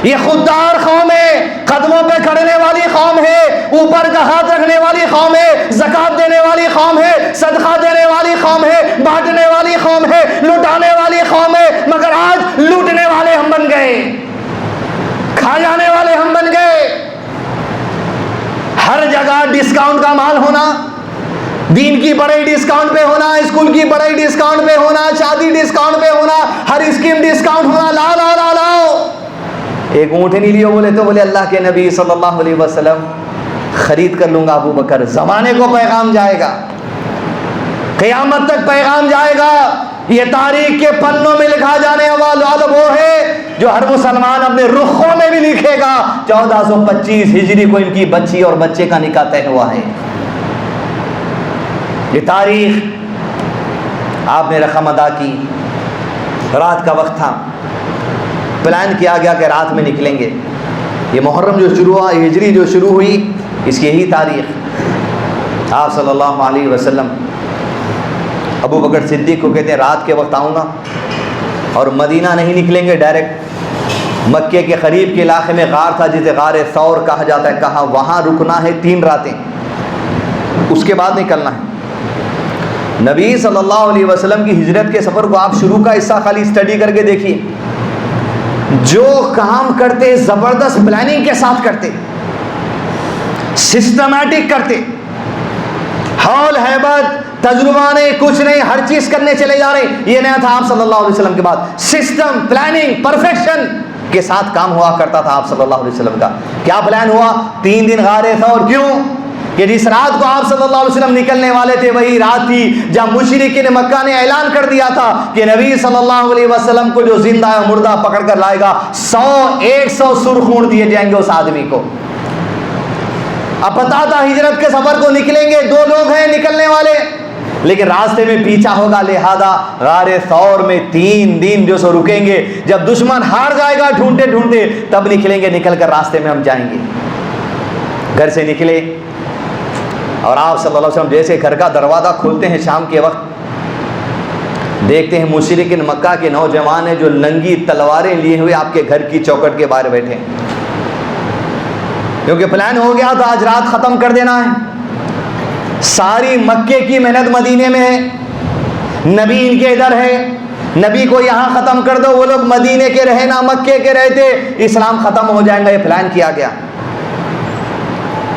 یہ خوددار قوم ہے، قدموں پہ کھڑنے والی قوم ہے، اوپر کا ہاتھ رکھنے والی قوم ہے، زکات دینے والی قوم ہے، صدقہ دینے والی قوم ہے، بانٹنے والی قوم ہے، لٹانے والی قوم ہے، مگر آج لوٹنے والے ہم بن گئے، کھا جانے والے ہم بن گئے۔ ہر جگہ ڈسکاؤنٹ کا مال ہونا، دین کی بڑائی ڈسکاؤنٹ پہ ہونا، اسکول کی بڑائی ڈسکاؤنٹ پہ ہونا، شادی ڈسکاؤنٹ پہ ہونا، ہر اسکیم ڈسکاؤنٹ ہونا، لاؤ۔ ایک اونٹنی لیو بولے تو بولے اللہ کے نبی صلی اللہ علیہ وسلم خرید کر لوں گا ابو بکر۔ زمانے کو پیغام جائے گا، قیامت تک پیغام جائے گا، یہ تاریخ کے پنوں میں لکھا جانے والا وہ ہے جو ہر مسلمان اپنے رخوں میں بھی لکھے گا۔ 1425 ہجری کو ان کی بچی اور بچے کا نکاح طے ہوا ہے۔ یہ تاریخ آپ نے رقم ادا کی، رات کا وقت تھا، پلان کیا گیا کہ رات میں نکلیں گے۔ یہ محرم جو شروع ہوا، ہجری جو شروع ہوئی، اس کی یہی تاریخ۔ آپ صلی اللہ علیہ وسلم ابو بکر صدیق کو کہتے ہیں رات کے وقت آؤں گا، اور مدینہ نہیں نکلیں گے ڈائریکٹ، مکے کے قریب کے علاقے میں غار تھا جسے غار ثور کہا جاتا ہے، کہا وہاں رکنا ہے 3 راتیں، اس کے بعد نکلنا ہے۔ نبی صلی اللہ علیہ وسلم کی ہجرت کے سفر کو آپ شروع کا حصہ خالی اسٹڈی کر کے دیکھیے، جو کام کرتے زبردست پلاننگ کے ساتھ کرتے، سسٹمیٹک کرتے، حول ہیبت تجربہ نہیں، کچھ نہیں، ہر چیز کرنے چلے جا رہے، یہ نیا تھا آپ صلی اللہ علیہ وسلم کے بعد۔ سسٹم، پلاننگ، پرفیکشن کے ساتھ کام ہوا کرتا تھا آپ صلی اللہ علیہ وسلم کا۔ کیا پلان ہوا؟ 3 دن غار ثور، کیوں کہ جس رات کو آپ صلی اللہ علیہ وسلم نکلنے والے تھے وہی رات تھی جب مشرکین مکہ نے اعلان کر دیا تھا کہ نبی صلی اللہ علیہ وسلم کو جو زندہ ہے مردہ پکڑ کر لائے گا، 100 سرخ اونٹ دیے جائیں گے اس آدمی کو۔ اب پتا تھا ہجرت کے سفر کو نکلیں گے، 2 لوگ ہیں نکلنے والے، لیکن راستے میں پیچھا ہوگا، لہذا غار ثور میں 3 دن جو سو رکیں گے، جب دشمن ہار جائے گا ڈھونڈتے ڈھونڈتے تب نکلیں گے، نکل کر راستے میں ہم جائیں گے۔ گھر سے نکلے اور آپ صلی اللہ علیہ وسلم جیسے گھر کا دروازہ کھولتے ہیں شام کے وقت، دیکھتے ہیں مشرکین مکہ کے نوجوان ہیں جو ننگی تلواریں لیے ہوئے آپ کے گھر کی چوکھٹ کے باہر بیٹھے ہیں، کیونکہ پلان ہو گیا تھا آج رات ختم کر دینا ہے۔ ساری مکے کی محنت مدینے میں ہے، نبی ان کے ادھر ہے، نبی کو یہاں ختم کر دو، وہ لوگ مدینے کے رہے نہ مکے کے رہتے، اسلام ختم ہو جائے گا، یہ پلان کیا گیا۔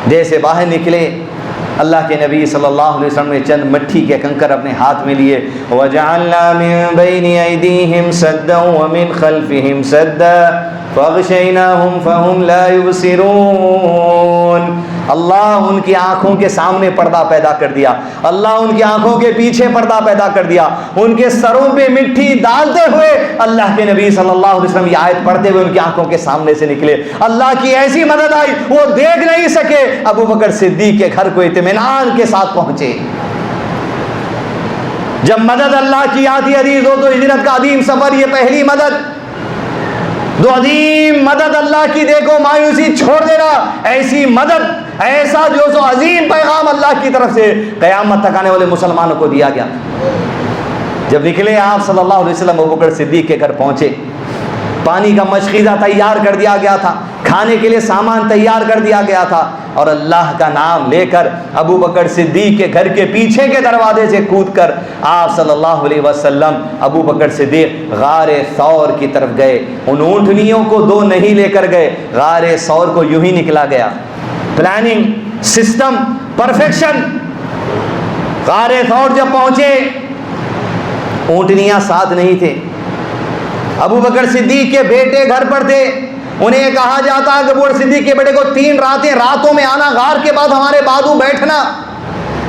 دیش سے باہر نکلے، اللہ کے نبی صلی اللہ علیہ وسلم نے چند مٹی کے کنکر اپنے ہاتھ میں لیے، وَجَعَلْنَا مِن بَيْنِ أَيْدِيهِمْ سَدًّا وَمِنْ خَلْفِهِمْ سَدًّا فَأَغْشَيْنَاهُمْ فَهُمْ لَا يُبْصِرُونَ۔ اللہ ان کی آنکھوں کے سامنے پردہ پیدا کر دیا، اللہ ان کی آنکھوں کے پیچھے پردہ پیدا کر دیا، ان کے سروں پہ مٹی ڈالتے ہوئے اللہ کے نبی صلی اللہ علیہ وسلم یہ آیت پڑھتے ہوئے ان کی آنکھوں کے سامنے سے نکلے۔ اللہ کی ایسی مدد آئی وہ دیکھ نہیں سکے، ابو بکر صدیق کے گھر کو اطمینان کے ساتھ پہنچے۔ جب مدد اللہ کی آتی عزیز ہو تو ہجرت کا عظیم سفر، یہ پہلی مدد، دو عظیم مدد اللہ کی، دیکھو مایوسی چھوڑ دینا، ایسی مدد، ایسا جو سو عظیم پیغام اللہ کی طرف سے قیامت تک آنے والے مسلمانوں کو دیا گیا۔ جب نکلے آپ صلی اللہ علیہ وسلم ابو بکر صدیق کے گھر پہنچے، پانی کا مشغیزہ تیار کر دیا گیا تھا، کھانے کے لیے سامان تیار کر دیا گیا تھا، اور اللہ کا نام لے کر ابو بکر صدیق کے گھر کے پیچھے کے دروازے سے کود کر آپ صلی اللہ علیہ وسلم ابو بکر صدیق غار ثور کی طرف گئے۔ ان اونٹنیوں کو دو نہیں لے کر گئے، غار ثور کو یوں ہی نکلا گیا، پلاننگ، سسٹم، پرفیکشن۔ غار ثور جب پہنچے، اونٹنیاں ساتھ نہیں تھے، ابو بکر صدیق کے بیٹے گھر پر تھے، انہیں کہا جاتا ہے کہ ابو بکر صدیق کے بیٹے کو 3 راتیں، راتوں میں آنا، غار کے بعد ہمارے بازو بیٹھنا،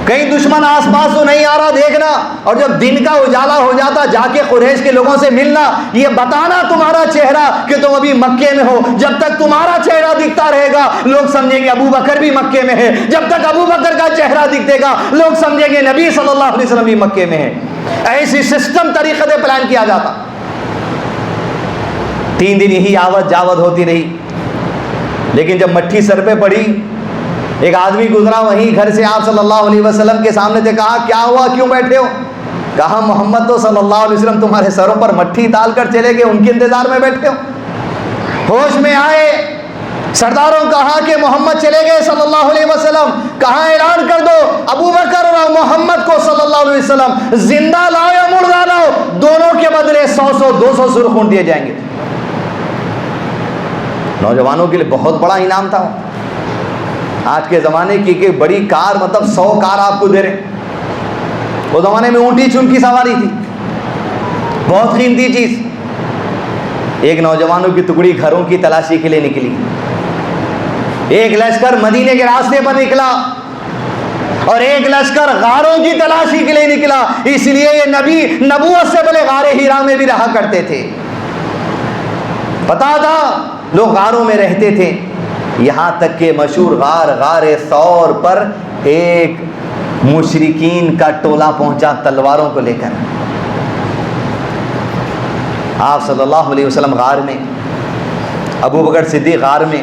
کہیں دشمن آس پاس تو نہیں آ رہا دیکھنا، اور جب دن کا اجالا ہو جاتا جا کے قریش کے لوگوں سے ملنا، یہ بتانا تمہارا چہرہ کہ تم ابھی مکے میں ہو، جب تک تمہارا چہرہ دکھتا رہے گا لوگ سمجھیں گے ابو بکر بھی مکے میں ہے، جب تک ابو بکر کا چہرہ دکھتے گا لوگ سمجھیں گے نبی صلی اللہ علیہ وسلم بھی مکے میں ہے۔ ایسی سسٹم طریقے سے پلان کیا جاتا۔ 3 دن یہی آوت جاوت ہوتی رہی، لیکن جب مٹھی سر پہ پڑی، ایک آدمی گزرا وہیں گھر سے آپ صلی اللہ علیہ وسلم کے سامنے سے، کہا کیا ہوا، کیوں بیٹھے ہو؟ کہا محمد تو صلی اللہ علیہ وسلم تمہارے سروں پر مٹھی ڈال کر چلے گئے، ان کے انتظار میں بیٹھے ہو۔ ہوش میں آئے، سرداروں کہا کہ محمد چلے گئے صلی اللہ علیہ وسلم، کہا اعلان کر دو ابو بکر اور محمد کو صلی اللہ علیہ وسلم زندہ لاؤ یا مردہ لاؤ، دونوں کے بدلے 100 200 سرخ اونٹ دیے جائیں گے۔ نوجوانوں کے لیے بہت بڑا انعام تھا۔ آج کے زمانے کی کہ بڑی کار، مطلب 100 کار آپ کو دے رہے، وہ زمانے میں اونٹی چون کی سواری تھی، بہت قیمتی چیز۔ ایک نوجوانوں کی ٹکڑی گھروں کی تلاشی کے لیے نکلی، ایک لشکر مدینے کے راستے پر نکلا، اور ایک لشکر غاروں کی تلاشی کے لیے نکلا۔ اس لیے یہ نبی نبوت سے پہلے غار ہیرا میں بھی رہا کرتے تھے، پتا تھا لوگ غاروں میں رہتے تھے، یہاں تک کہ مشہور غار ثور پر ایک مشرکین کا ٹولہ پہنچا تلواروں کو لے کر۔ آپ صلی اللہ علیہ وسلم غار میں، ابو بکر صدیق غار میں،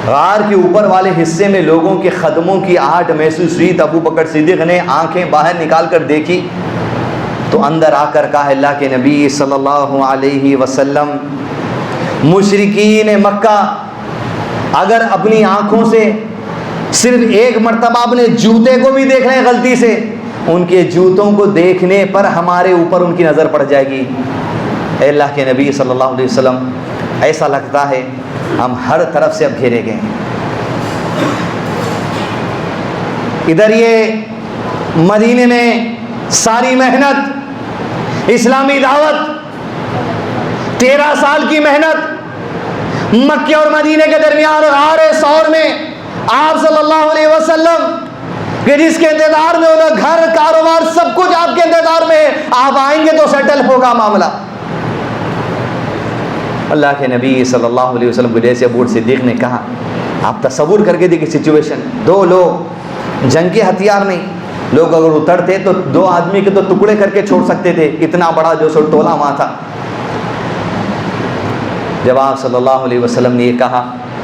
غار کے اوپر والے حصے میں لوگوں کے قدموں کی آہٹ محسوس ہوئی۔ ابو بکر صدیق نے آنکھیں باہر نکال کر دیکھی تو اندر آ کر کہا اللہ کے نبی صلی اللہ علیہ وسلم، مشرکین مکہ اگر اپنی آنکھوں سے صرف ایک مرتبہ اپنے جوتے کو بھی دیکھ لیں غلطی سے، ان کے جوتوں کو دیکھنے پر ہمارے اوپر ان کی نظر پڑ جائے گی۔ اے اللہ کے نبی صلی اللہ علیہ وسلم، ایسا لگتا ہے ہم ہر طرف سے اب گھیرے گئے ہیں۔ ادھر یہ مدینے میں ساری محنت، اسلامی دعوت، 13 سال کی محنت، مکے اور مدینے کے درمیان غار ثور میں آپ صلی اللہ علیہ وسلم کہ جس کے انتظار میں ہونا، گھر، کاروبار، سب کچھ آپ کے انتظار میں ہے، آپ آئیں گے تو سیٹل ہوگا معاملہ۔ اللہ کے نبی صلی اللہ علیہ وسلم کو جیسے ابو بکر صدیق نے کہا، آپ تصور کر کے دیکھیں سچویشن، 2 لوگ، جنگ کے ہتھیار نہیں، لوگ اگر اترتے تو 2 آدمی کے تو ٹکڑے کر کے چھوڑ سکتے تھے، اتنا بڑا جو سو ٹولہ وہاں تھا۔ جب آپ صلی اللہ علیہ وسلم نے یہ کہا،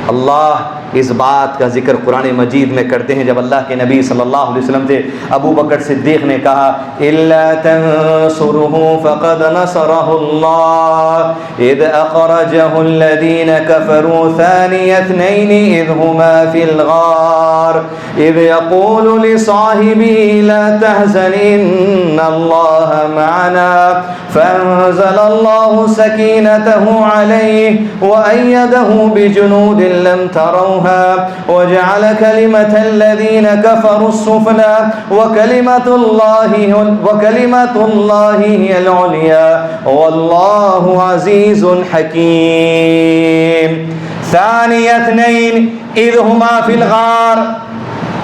اللہ اس بات کا ذکر قرآن مجید میں کرتے ہیں جب اللہ کے نبی صلی اللہ علیہ وسلم سے ابو بکر صدیق نے کہا الا تنصرہ فقد نصرہ اللہ اذ اخرجہ الذین کفروا ثانی اثنین اذ ہما فی الغار اذ یقول لصاحبہ لا تحزن ان اللہ معنا فانزل اللہ سکینتہ علیہ وأيده بجنود لم تروها وجعل كلمة الذين كفروا السفلى وكلمة الله هي العليا والله عزيز حكيم ثاني اثنين إذ هما في الغار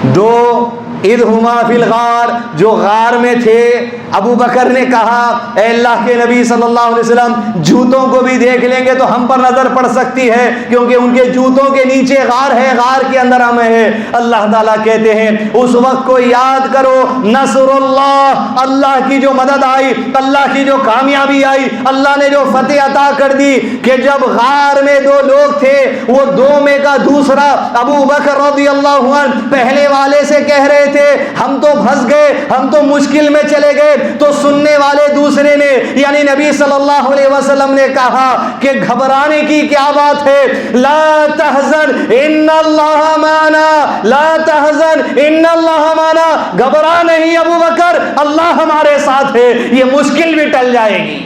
دو اذ ہما فی الغار جو غار میں تھے ابو بکر نے کہا اے اللہ کے نبی صلی اللہ علیہ وسلم جوتوں کو بھی دیکھ لیں گے تو ہم پر نظر پڑ سکتی ہے کیونکہ ان کے جوتوں کے نیچے غار ہے غار کے اندر ہم ہیں اللہ تعالیٰ کہتے ہیں اس وقت کو یاد کرو نصر اللہ اللہ کی جو مدد آئی اللہ کی جو کامیابی آئی اللہ نے جو فتح عطا کر دی کہ جب غار میں دو لوگ تھے وہ دو میں کا دوسرا ابو بکر رضی اللہ عنہ پہلے والے سے کہہ رہے تھے ہم تو پھنس گئے ہم تو مشکل میں چلے گئے تو سننے والے دوسرے نے یعنی نبی صلی اللہ علیہ وسلم نے کہا کہ گھبرانے کی کیا بات ہے لا تحزن ان اللہ معنا لا تحزن ان اللہ معنا گھبرا نہیں ابو بکر اللہ ہمارے ساتھ ہے یہ مشکل بھی ٹل جائے گی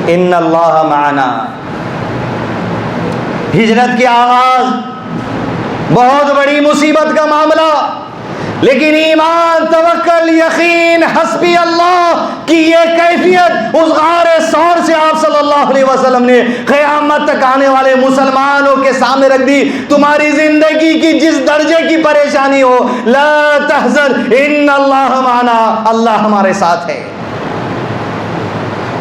ان اللہ معنا ہجرت کی آغاز بہت بڑی مصیبت کا معاملہ لیکن ایمان توکل یقین حسبی اللہ کی یہ کیفیت اس غار ثور سے آپ صلی اللہ علیہ وسلم نے قیامت تک آنے والے مسلمانوں کے سامنے رکھ دی تمہاری زندگی کی جس درجے کی پریشانی ہو لا تحزن ان اللہ معنا اللہ ہمارے ساتھ ہے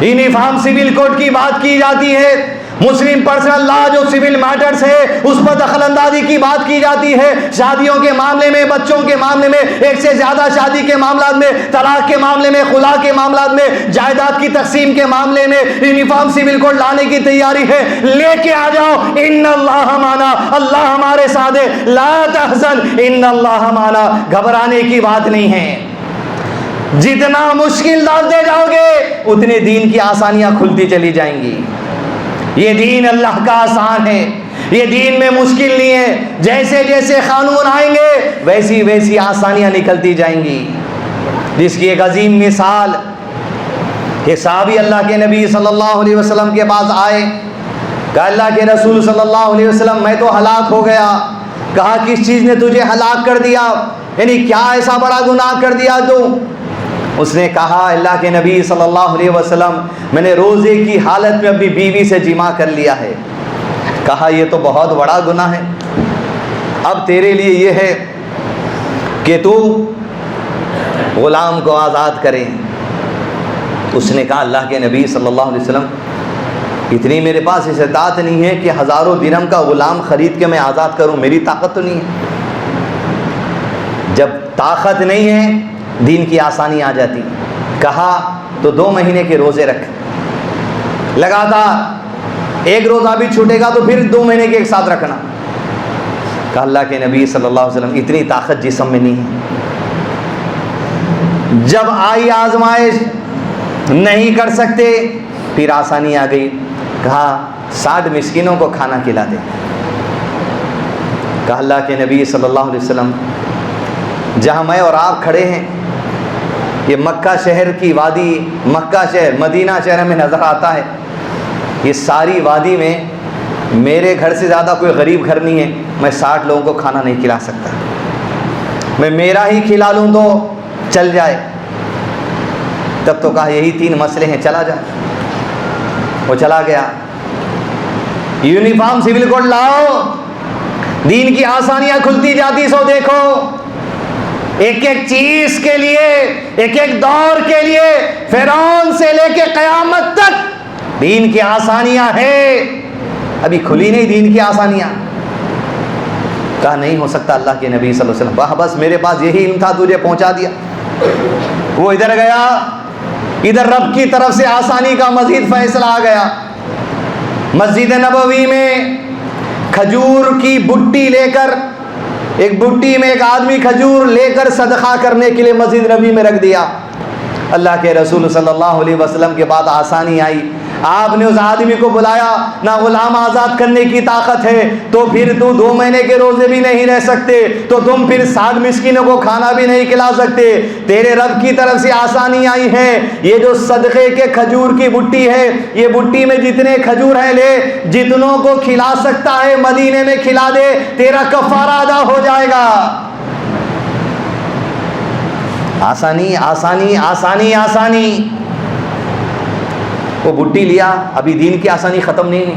یونیفارم سول کوڈ کی بات کی جاتی ہے مسلم پرسنل لا جو سول میٹرز ہے اس پر دخل اندازی کی بات کی جاتی ہے شادیوں کے معاملے میں بچوں کے معاملے میں ایک سے زیادہ شادی کے معاملات میں طلاق کے معاملے میں خلا کے معاملات میں جائیداد کی تقسیم کے معاملے میں یونیفارم سول کوڈ لانے کی تیاری ہے لے کے آ جاؤ ان اللہ معنا اللہ ہمارے ساتھ ہے لا تحزن ان اللہ معنا گھبرانے کی بات نہیں ہے جتنا مشکل ڈالتے جاؤ گے اتنے دین کی آسانیاں کھلتی چلی جائیں گی یہ دین اللہ کا آسان ہے یہ دین میں مشکل نہیں ہے جیسے جیسے قانون آئیں گے ویسی ویسی آسانیاں نکلتی جائیں گی جس کی ایک عظیم مثال کہ صحابی اللہ کے نبی صلی اللہ علیہ وسلم کے پاس آئے کہا اللہ کے رسول صلی اللہ علیہ وسلم میں تو ہلاک ہو گیا کہا کس چیز نے تجھے ہلاک کر دیا یعنی کیا ایسا بڑا گناہ کر دیا تو اس نے کہا اللہ کے نبی صلی اللہ علیہ وسلم میں نے روزے کی حالت میں اپنی بیوی سے جماع کر لیا ہے کہا یہ تو بہت بڑا گناہ ہے اب تیرے لیے یہ ہے کہ تو غلام کو آزاد کرے اس نے کہا اللہ کے نبی صلی اللہ علیہ وسلم اتنی میرے پاس استطاعت نہیں ہے کہ ہزاروں درہم کا غلام خرید کے میں آزاد کروں میری طاقت تو نہیں ہے جب طاقت نہیں ہے دین کی آسانی آ جاتی کہا تو 2 مہینے کے روزے رکھ لگاتار ایک روزہ بھی چھوٹے گا تو پھر 2 مہینے کے ایک ساتھ رکھنا کہا اللہ کے نبی صلی اللہ علیہ وسلم اتنی طاقت جسم میں نہیں ہے جب آئی آزمائش نہیں کر سکتے پھر آسانی آ گئی کہا 60 مسکینوں کو کھانا کھلا دے کہا اللہ کے نبی صلی اللہ علیہ وسلم جہاں میں اور آپ کھڑے ہیں یہ مکہ شہر کی وادی مکہ شہر مدینہ شہر میں نظر آتا ہے یہ ساری وادی میں میرے گھر سے زیادہ کوئی غریب گھر نہیں ہے میں 60 لوگوں کو کھانا نہیں کھلا سکتا میں میرا ہی کھلا لوں تو چل جائے تب تو کہا یہی 3 مسئلے ہیں چلا جا وہ چلا گیا یونیفارم سول کوڈ لاؤ دین کی آسانیاں کھلتی جاتی سو دیکھو ایک ایک چیز کے لیے ایک ایک دور کے لیے فرعون سے لے کے قیامت تک دین کی آسانیاں ہیں ابھی کھلی نہیں دین کی آسانیاں کہا نہیں ہو سکتا اللہ کے نبی صلی اللہ علیہ وسلم واہ بس میرے پاس یہی علم تھا تجھے پہنچا دیا وہ ادھر گیا ادھر رب کی طرف سے آسانی کا مزید فیصلہ آ گیا مسجد نبوی میں کھجور کی بٹی لے کر، ایک بٹی میں ایک آدمی کھجور لے کر صدقہ کرنے کے لیے مسجد نبی میں رکھ دیا۔ اللہ کے رسول صلی اللہ علیہ وسلم کے بعد آسانی آئی، آپ نے اس آدمی کو بلایا، نہ غلام آزاد کرنے کی طاقت ہے تو پھر تو 2 مہینے کے روزے بھی نہیں رہ سکتے، تو تم پھر 60 مسکینوں کو کھانا بھی نہیں کھلا سکتے، تیرے رب کی طرف سے آسانی آئی ہے، یہ جو صدقے کے کھجور کی بٹی ہے، یہ بٹی میں جتنے کھجور ہیں لے، جتنوں کو کھلا سکتا ہے مدینے میں کھلا دے، تیرا کفارہ ادا ہو جائے گا۔ آسانی آسانی آسانی آسانی۔ وہ بٹی لیا، ابھی دین کی آسانی ختم نہیں ہے،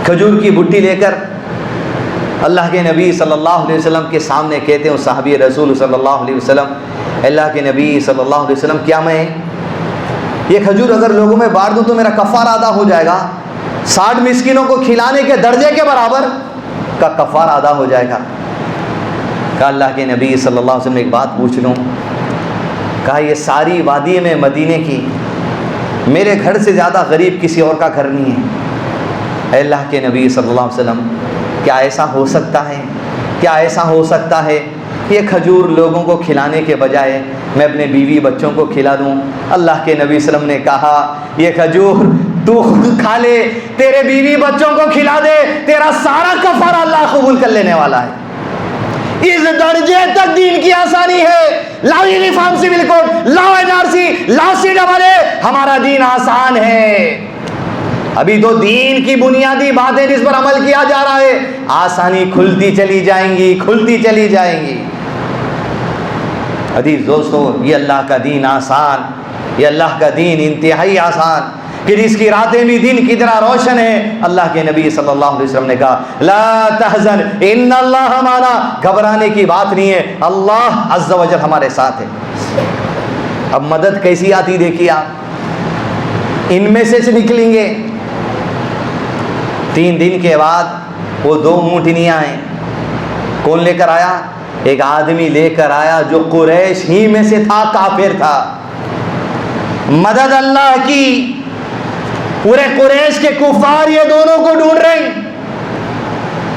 کھجور کی بٹی لے کر اللہ کے نبی صلی اللہ علیہ وسلم کے سامنے کہتے ہیں صحابی رسول صلی اللہ علیہ وسلم، اللہ کے نبی صلی اللہ علیہ وسلم کیا میں یہ کھجور اگر لوگوں میں بانٹ دوں تو میرا کفارہ ادا ہو جائے گا؟ 60 مسکینوں کو کھلانے کے درجے کے برابر کا کفارہ ادا ہو جائے گا۔ کہا اللہ کے نبی صلی اللہ علیہ وسلم ایک بات پوچھ لوں؟ کہا یہ ساری وادی میں مدینے کی میرے گھر سے زیادہ غریب کسی اور کا گھر نہیں ہے۔ اے اللہ کے نبی صلی اللہ علیہ وسلم، کیا ایسا ہو سکتا ہے؟ کیا ایسا ہو سکتا ہے یہ کھجور لوگوں کو کھلانے کے بجائے میں اپنے بیوی بچوں کو کھلا دوں؟ اللہ کے نبی صلی اللہ علیہ وسلم نے کہا یہ کھجور تو خود کھا لے، تیرے بیوی بچوں کو کھلا دے، تیرا سارا کفارہ اللہ قبول کر لینے والا ہے۔ اس درجے تک دین کی آسانی ہے۔ لاؤ یونیفارم سول کوڈ، لاؤ NRC، لاؤ CAA، ہمارا دین آسان ہے۔ ابھی تو دین کی بنیادی باتیں جس پر عمل کیا جا رہا ہے، آسانی کھلتی چلی جائیں گی، کھلتی چلی جائیں گی۔ عزیز دوستو، یہ اللہ کا دین آسان، یہ اللہ کا دین انتہائی آسان، پھر اس کی راتیں بھی دن کی طرح روشن ہے۔ اللہ کے نبی صلی اللہ علیہ وسلم نے کہا لا تحزن ان اللہ معنا، گھبرانے کی بات نہیں ہے، اللہ عز و جل ہمارے ساتھ ہے۔ اب مدد کیسی آتی دیکھیے آپ، ان میں سے نکلیں گے۔ 3 دن کے بعد وہ 2 اونٹنیاں آئیں، کون لے کر آیا؟ ایک آدمی لے کر آیا جو قریش ہی میں سے تھا، کافر تھا۔ مدد اللہ کی، پورے قریش کے کفار یہ دونوں کو ڈھونڈ رہے ہیں،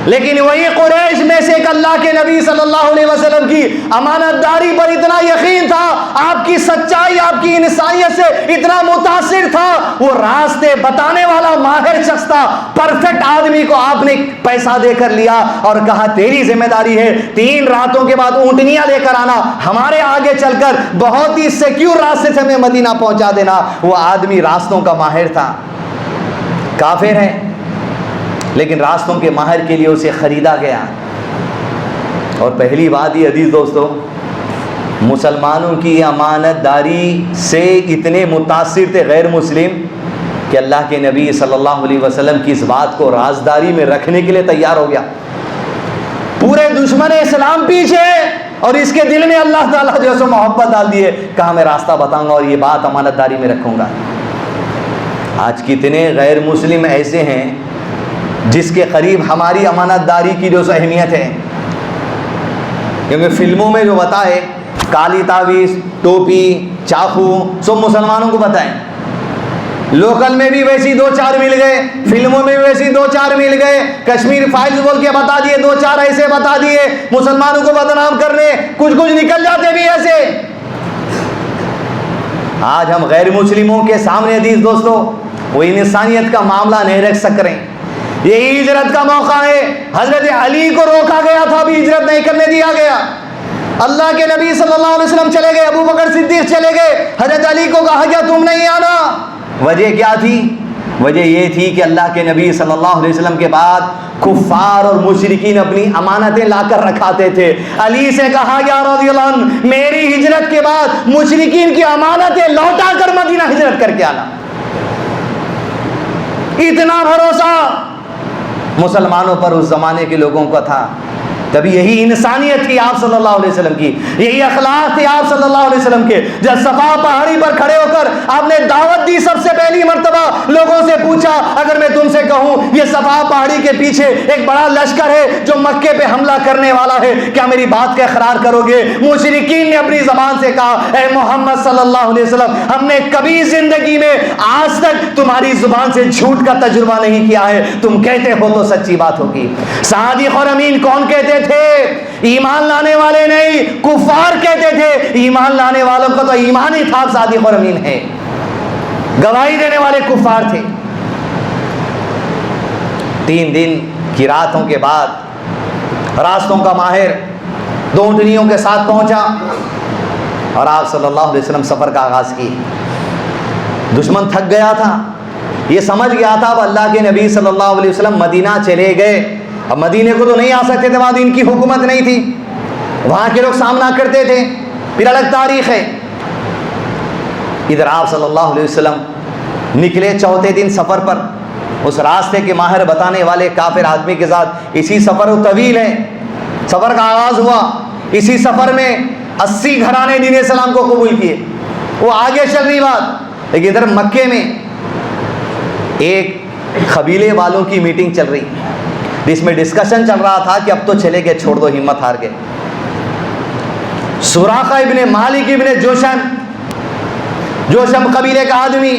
لیکن وہی قریش میں سے ایک اللہ کے نبی صلی اللہ علیہ وسلم کی امانت داری پر اتنا یقین تھا، آپ کی سچائی، آپ کی انسانیت سے اتنا متاثر تھا، وہ راستے بتانے والا ماہر شخص تھا، پرفیکٹ آدمی کو آپ نے پیسہ دے کر لیا اور کہا تیری ذمہ داری ہے 3 راتوں کے بعد اونٹنیاں لے کر آنا، ہمارے آگے چل کر بہت ہی سیکیور راستے سے ہمیں مدینہ پہنچا دینا۔ وہ آدمی راستوں کا ماہر تھا، کافر ہے لیکن راستوں کے ماہر کے لیے اسے خریدا گیا۔ اور پہلی بات یہ عزیز دوستو، مسلمانوں کی امانت داری سے اتنے متاثر تھے غیر مسلم کہ اللہ کے نبی صلی اللہ علیہ وسلم کی اس بات کو رازداری میں رکھنے کے لیے تیار ہو گیا۔ پورے دشمن اسلام پیچھے اور اس کے دل میں اللہ تعالیٰ جو ہے محبت ڈال دی ہے، کہا میں راستہ بتاؤں گا اور یہ بات امانت داری میں رکھوں گا۔ آج کتنے غیر مسلم ایسے ہیں جس کے قریب ہماری امانت داری کی جو اہمیت ہے، کیونکہ فلموں میں جو بتائے کالی تعویذ، ٹوپی، چاقو سب مسلمانوں کو بتائیں، لوکل میں بھی ویسی 2-4 مل گئے، فلموں میں بھی ویسی 2-4 مل گئے، کشمیر فائلز بول کے بتا دیے، 2-4 ایسے بتا دیے مسلمانوں کو بدنام کرنے، کچھ نکل جاتے بھی ایسے۔ آج ہم غیر مسلموں کے سامنے عزیز دوستو وہ انسانیت کا معاملہ نہیں رکھ سک رہے۔ یہی ہجرت کا موقع ہے، حضرت علی کو روکا گیا تھا، ابھی ہجرت نہیں کرنے دیا گیا۔ اللہ کے نبی صلی اللہ علیہ وسلم چلے گئے، ابو بکر صدیق چلے گئے، حضرت علی کو کہا کیا تم نہیں آنا؟ وجہ کیا تھی؟ وجہ یہ تھی کہ اللہ کے نبی صلی اللہ علیہ وسلم کے بعد کفار اور مشرکین اپنی امانتیں لا کر رکھاتے تھے۔ علی سے کہا یا رضی اللہ عنہ میری ہجرت کے بعد مشرکین کی امانتیں لوٹا کر مدینہ ہجرت کر کے آنا۔ اتنا بھروسہ مسلمانوں پر اس زمانے کے لوگوں کا تھا۔ تبھی یہی انسانیت تھی آپ صلی اللہ علیہ وسلم کی, یہی اخلاق تھی آپ صلی اللہ علیہ وسلم کے. جب صفا پہاڑی پر کھڑے ہو کر آپ نے دعوت دی, سب سے پہلی مرتبہ لوگوں سے پوچھا, اگر میں تم سے کہوں یہ صفا پہاڑی کے پیچھے ایک بڑا لشکر ہے جو مکے پہ حملہ کرنے والا ہے, کیا میری بات کا اقرار کرو گے؟ مشرکین نے اپنی زبان سے کہا, اے محمد صلی اللہ علیہ وسلم, ہم نے کبھی زندگی میں آج تک تمہاری زبان سے جھوٹ کا تجربہ نہیں کیا ہے, تم کہتے ہو تو سچی بات ہوگی. صادق اور امین کون کہتے تھے؟ ایمان لانے والے نہیں, کفار کہتے تھے. ایمان لانے والوں کا تو ایمان ہی تھا صادق اور امین ہے, گواہی دینے والے کفار تھے. 3 دن کی راتوں کے بعد راستوں کا ماہر 2 اونٹنیوں کے ساتھ پہنچا اور آپ صلی اللہ علیہ وسلم سفر کا آغاز کی. دشمن تھک گیا تھا, یہ سمجھ گیا تھا اب اللہ کے نبی صلی اللہ علیہ وسلم مدینہ چلے گئے. اب مدینے کو تو نہیں آ سکتے تھے, وہاں دین کی حکومت نہیں تھی, وہاں کے لوگ سامنا کرتے تھے, پھر الگ تاریخ ہے. ادھر آپ صلی اللہ علیہ وسلم نکلے 4تھے دن سفر پر, اس راستے کے ماہر بتانے والے کافر آدمی کے ساتھ. اسی سفر طویل ہے, سفر کا آغاز ہوا, اسی سفر میں 80 گھرانے دین اسلام کو قبول کیے, وہ آگے چل رہی بات. لیکن ادھر مکے میں ایک قبیلے والوں کی میٹنگ چل رہی, جس میں ڈسکشن چل رہا تھا کہ اب تو چلے گئے, چھوڑ دو, ہمت ہار گئے. سراقہ ابن مالک ابن جوشم قبیلے کا آدمی,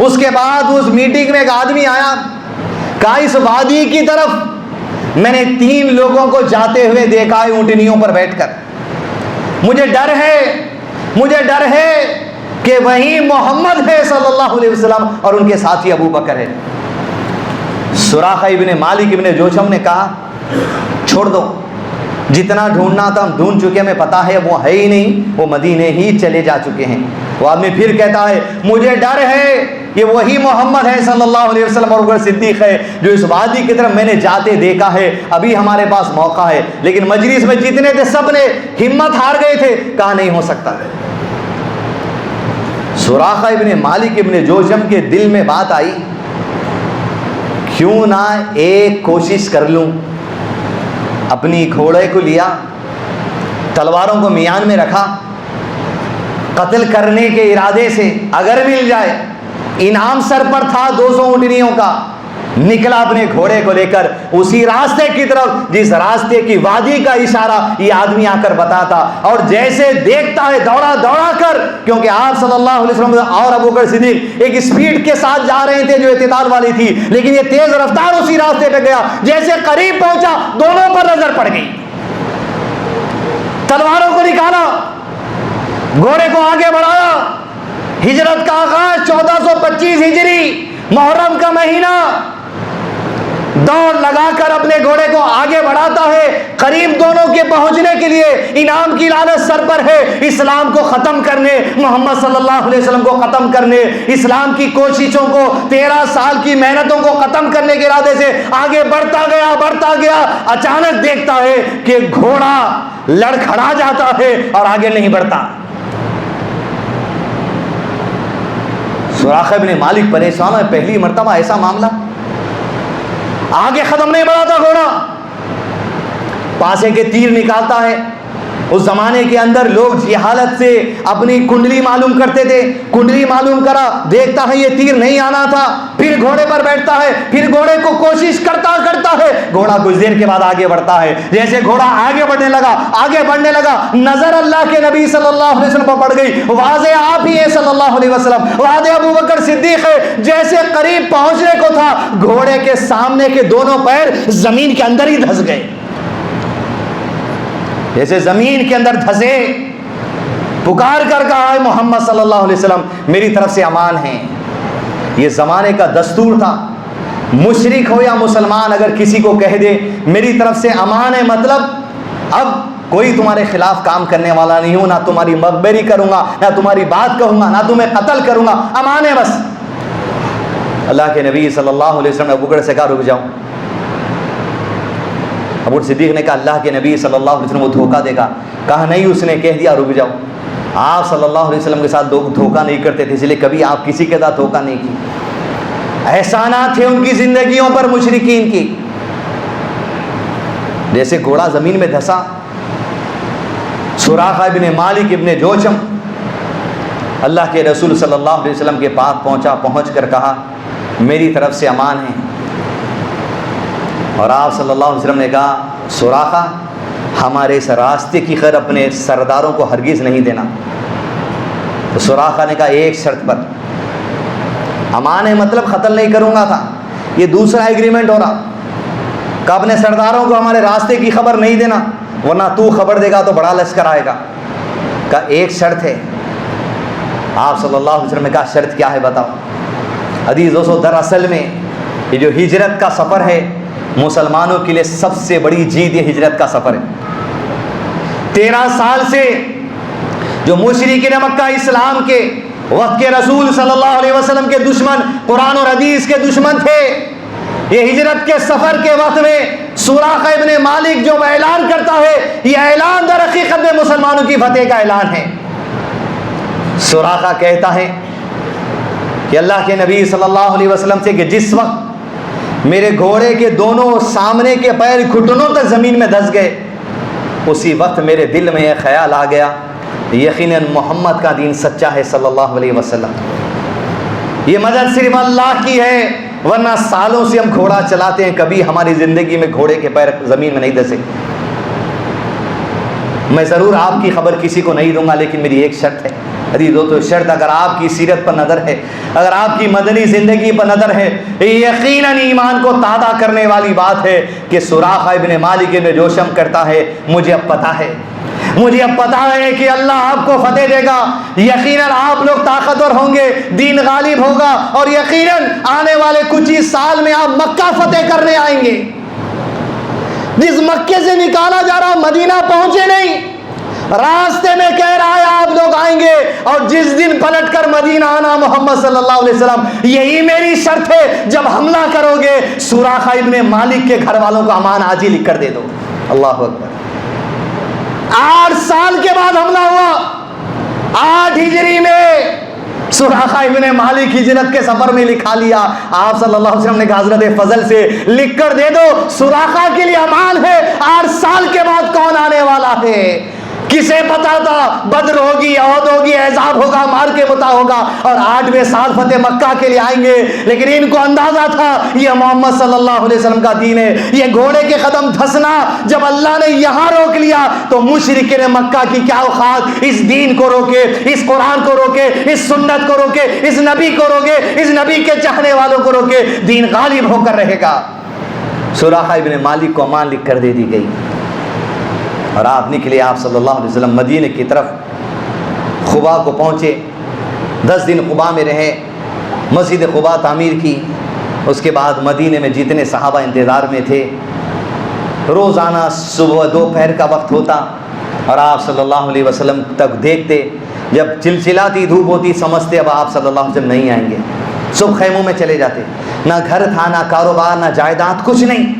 اس کے بعد اس میٹنگ میں ایک آدمی آیا, کہا اس وادی کی طرف میں نے 3 لوگوں کو جاتے ہوئے دیکھا ہے اونٹنیوں پر بیٹھ کر, مجھے ڈر ہے کہ وہی محمد ہے صلی اللہ علیہ وسلم اور ان کے ساتھی ابو بکر ہے. سراقہ ابن مالک ابن جوشم نے کہا, چھوڑ دو, جتنا ڈھونڈنا تھا ہم ڈھونڈ چکے, ہمیں پتا ہے وہ ہے ہی نہیں, وہ مدینے ہی چلے جا چکے ہیں. وہ آدمی پھر کہتا ہے, مجھے ڈر ہے یہ وہی محمد ہے صلی اللہ علیہ وسلم اور وہ صدیق ہے جو اس وادی کی طرف میں نے جاتے دیکھا ہے, ابھی ہمارے پاس موقع ہے. لیکن مجلس میں جتنے تھے سب نے ہمت ہار گئے تھے, کہا نہیں ہو سکتا. سراقہ ابن مالک ابن جوشم کے دل میں بات آئی, کیوں نہ ایک کوشش کر لوں. اپنی گھوڑے کو لیا, تلواروں کو میان میں رکھا, قتل کرنے کے ارادے سے اگر مل جائے. انعام سر پر تھا 200 اونٹنیوں کا. نکلا اپنے گھوڑے کو لے کر اسی راستے کی طرف جس راستے کی وادی کا اشارہ یہ آدمی آ کر بتاتا, اور جیسے دیکھتا ہے دوڑا دوڑا کر, کیونکہ آپ صلی اللہ علیہ وسلم اور ابو بکر صدیق ایک اسپیڈ کے ساتھ جا رہے تھے جو اعتدال والی تھی, لیکن یہ تیز رفتار اسی راستے پہ گیا. جیسے قریب پہنچا دونوں پر نظر پڑ گئی, تلواروں کو نکالا, گھوڑے کو آگے بڑھایا. ہجرت کا آغاز 1425 ہجری محرم کا مہینہ, دوڑ لگا کر اپنے گھوڑے کو آگے بڑھاتا ہے. قریب دونوں کے پہنچنے کے لیے انعام کی لالچ سر پر ہے, اسلام کو ختم کرنے, محمد صلی اللہ علیہ وسلم کو ختم کرنے, اسلام کی کوششوں کو 13 سال کی محنتوں کو ختم کرنے کے ارادے سے آگے بڑھتا گیا. اچانک دیکھتا ہے کہ گھوڑا لڑکھڑا جاتا ہے اور آگے نہیں بڑھتا. سراقہ ابن مالک پریشان ہے, پہلی مرتبہ ایسا معاملہ, آگے ختم نہیں بڑھاتا گھوڑا. پاسے کے تیر نکالتا ہے. اس زمانے کے اندر لوگ جہالت سے اپنی کنڈلی معلوم کرتے تھے, کنڈلی معلوم کرا, دیکھتا ہے یہ تیر نہیں آنا تھا, پھر گھوڑے پر بیٹھتا ہے, پھر گھوڑے کو کوشش کرتا ہے, گھوڑا کچھ دیر کے بعد آگے بڑھتا ہے. جیسے گھوڑا آگے بڑھنے لگا نظر اللہ کے نبی صلی اللہ علیہ وسلم پر پڑ گئی. واضح آپ ہی ہے صلی اللہ علیہ وسلم, واضح ابو بکر صدیق ہے. جیسے قریب پہنچنے کو تھا, گھوڑے کے سامنے کے دونوں پیر زمین کے اندر ہی دھس گئے, جیسے زمین کے اندر دھسے. پکار کر کہا ہے محمد صلی اللہ علیہ وسلم میری طرف سے امان ہے. یہ زمانے کا دستور تھا, مشرک ہو یا مسلمان اگر کسی کو کہہ دے میری طرف سے امان ہے, مطلب اب کوئی تمہارے خلاف کام کرنے والا نہیں ہوں, نہ تمہاری مخبری کروں گا, نہ تمہاری بات کہوں گا, نہ تمہیں قتل کروں گا, امان ہے بس. اللہ کے نبی صلی اللہ علیہ وسلم نے ابو بکر سے کہا رک جاؤں. ابو صدیق نے کہا اللہ کے نبی صلی اللہ علیہ وسلم وہ دھوکہ دے گا. کہا نہیں, اس نے کہہ دیا رک جاؤ. آپ صلی اللہ علیہ وسلم کے ساتھ دھوکہ نہیں کرتے تھے, اس لیے کبھی آپ کسی کے ساتھ دھوکہ نہیں کی. احسانات تھے ان کی زندگیوں پر مشرکین کی. جیسے گھوڑا زمین میں دھسا، سراقہ ابن مالک ابن جوشم اللہ کے رسول صلی اللہ علیہ وسلم کے پاس پہنچا، پہنچ کر کہا میری طرف سے امان ہے، اور آپ صلی اللہ علیہ وسلم نے کہا سراقہ ہمارے اس راستے کی خیر اپنے سرداروں کو ہرگز نہیں دینا۔ تو سراقہ نے کہا ایک شرط پر، امان ہے مطلب قتل نہیں کروں گا تھا، یہ دوسرا ایگریمنٹ ہو رہا کہ اپنے سرداروں کو ہمارے راستے کی خبر نہیں دینا، ورنہ تو خبر دے گا تو بڑا لشکر آئے گا۔ کہا ایک شرط ہے۔ آپ صلی اللہ علیہ وسلم نے کہا شرط کیا ہے بتاؤ۔ عزیز دوستو، دراصل میں یہ جو ہجرت کا سفر ہے مسلمانوں کے لیے سب سے بڑی جیت یہ ہجرت کا سفر ہے۔ 13 سال سے جو مشرکین مکہ اسلام کے وقت کے رسول صلی اللہ علیہ وسلم کے دشمن، قرآن اور حدیث کے دشمن تھے، یہ ہجرت کے سفر کے وقت میں سراقہ ابن مالک جو اعلان کرتا ہے، یہ اعلان در حقیقت میں مسلمانوں کی فتح کا اعلان ہے۔ سراقہ کہتا ہے کہ اللہ کے نبی صلی اللہ علیہ وسلم سے کہ جس وقت میرے گھوڑے کے دونوں سامنے کے پیر گھٹنوں تک زمین میں دھس گئے، اسی وقت میرے دل میں یہ خیال آ گیا یقیناً محمد کا دین سچا ہے صلی اللہ علیہ وسلم، یہ مدد صرف اللہ کی ہے، ورنہ سالوں سے ہم گھوڑا چلاتے ہیں، کبھی ہماری زندگی میں گھوڑے کے پیر زمین میں نہیں دھسے۔ میں ضرور آپ کی خبر کسی کو نہیں دوں گا، لیکن میری ایک شرط ہے۔ عزیزو، تو شرط اگر آپ کی سیرت پر نظر ہے، اگر آپ کی مدنی زندگی پر نظر ہے، یقیناً ایمان کو تازہ کرنے والی بات ہے کہ سراقہ ابن مالک ابن جوشم کرتا ہے مجھے اب پتہ ہے، مجھے اب پتہ ہے کہ اللہ آپ کو فتح دے گا، یقیناً آپ لوگ طاقتور ہوں گے، دین غالب ہوگا، اور یقیناً آنے والے کچھ ہی سال میں آپ مکہ فتح کرنے آئیں گے۔ جس مکے سے نکالا جا رہا مدینہ پہنچے نہیں، راستے میں کہہ رہا ہے آپ لوگ آئیں گے، اور جس دن پلٹ کر مدینہ آنا محمد صلی اللہ علیہ وسلم، یہی میری شرط ہے، جب حملہ کرو گے سراقہ ابن مالک کے گھر والوں کو امان آج ہی لکھ کر دے دو۔ اللہ اکبر۔ 8 سال کے بعد حملہ ہوا، 8 ہجری میں سراقہ ابن مالک ہجرت کے سفر میں لکھا لیا۔ آپ صلی اللہ علیہ وسلم نے کہا حضرت فضل سے لکھ کر دے دو، سراقہ کے لیے امان ہے، 8 سال کے بعد کون آنے والا ہے۔ کسے پتا تھا بدر ہوگی، احد ہوگی، احزاب ہوگا، مار کے متا ہوگا، اور 8ویں سال فتح مکہ کے لیے آئیں گے، لیکن ان کو اندازہ تھا یہ محمد صلی اللہ علیہ وسلم کا دین ہے۔ یہ گھوڑے کے قدم دھسنا جب اللہ نے یہاں روک لیا تو مشرکین مکہ کی کیا اوقات اس دین کو روکے، اس قرآن کو روکے، اس سنت کو روکے، اس نبی کو روکے، اس نبی کے چاہنے والوں کو روکے۔ دین غالب ہو کر رہے گا۔ سراقہ ابن مالک کو امان لکھ کر دے دی گئی، اور آپ نکلے، آپ صلی اللہ علیہ وسلم مدینے کی طرف قباء کو پہنچے۔ 10 دن قباء میں رہے، مسجد قباء تعمیر کی، اس کے بعد مدینے میں جتنے صحابہ انتظار میں تھے، روزانہ صبح دوپہر کا وقت ہوتا اور آپ صلی اللہ علیہ وسلم تک دیکھتے، جب چلچلاتی دھوپ ہوتی سمجھتے اب آپ صلی اللہ علیہ وسلم نہیں آئیں گے، صبح خیموں میں چلے جاتے، نہ گھر تھا، نہ کاروبار، نہ جائیداد، کچھ نہیں۔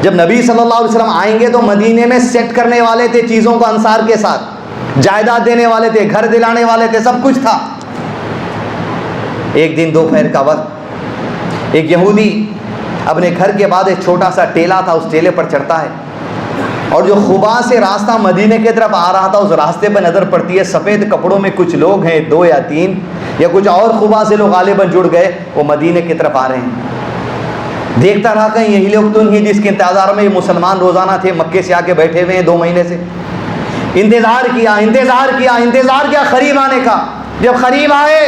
جب نبی صلی اللہ علیہ وسلم آئیں گے تو مدینے میں سیٹ کرنے والے تھے چیزوں کو انصار کے ساتھ، جائیداد دینے والے تھے، گھر دلانے والے تھے، سب کچھ تھا۔ ایک دن دوپہر کا وقت ایک یہودی اپنے گھر کے بعد ایک چھوٹا سا ٹیلا تھا، اس ٹیلے پر چڑھتا ہے، اور جو قباء سے راستہ مدینے کی طرف آ رہا تھا اس راستے پہ نظر پڑتی ہے سفید کپڑوں میں کچھ لوگ ہیں، 2 یا 3 یا کچھ اور قباء سے لوگ غالباً جڑ گئے، وہ مدینے کی طرف آ رہے ہیں۔ دیکھتا رہا کہیں یہی لوگ تو نہیں جس کے انتظار میں یہ مسلمان روزانہ تھے، مکے سے آ کے بیٹھے ہوئے ہیں 2 مہینے سے۔ انتظار کیا قریب آنے کا۔ جب قریب آئے،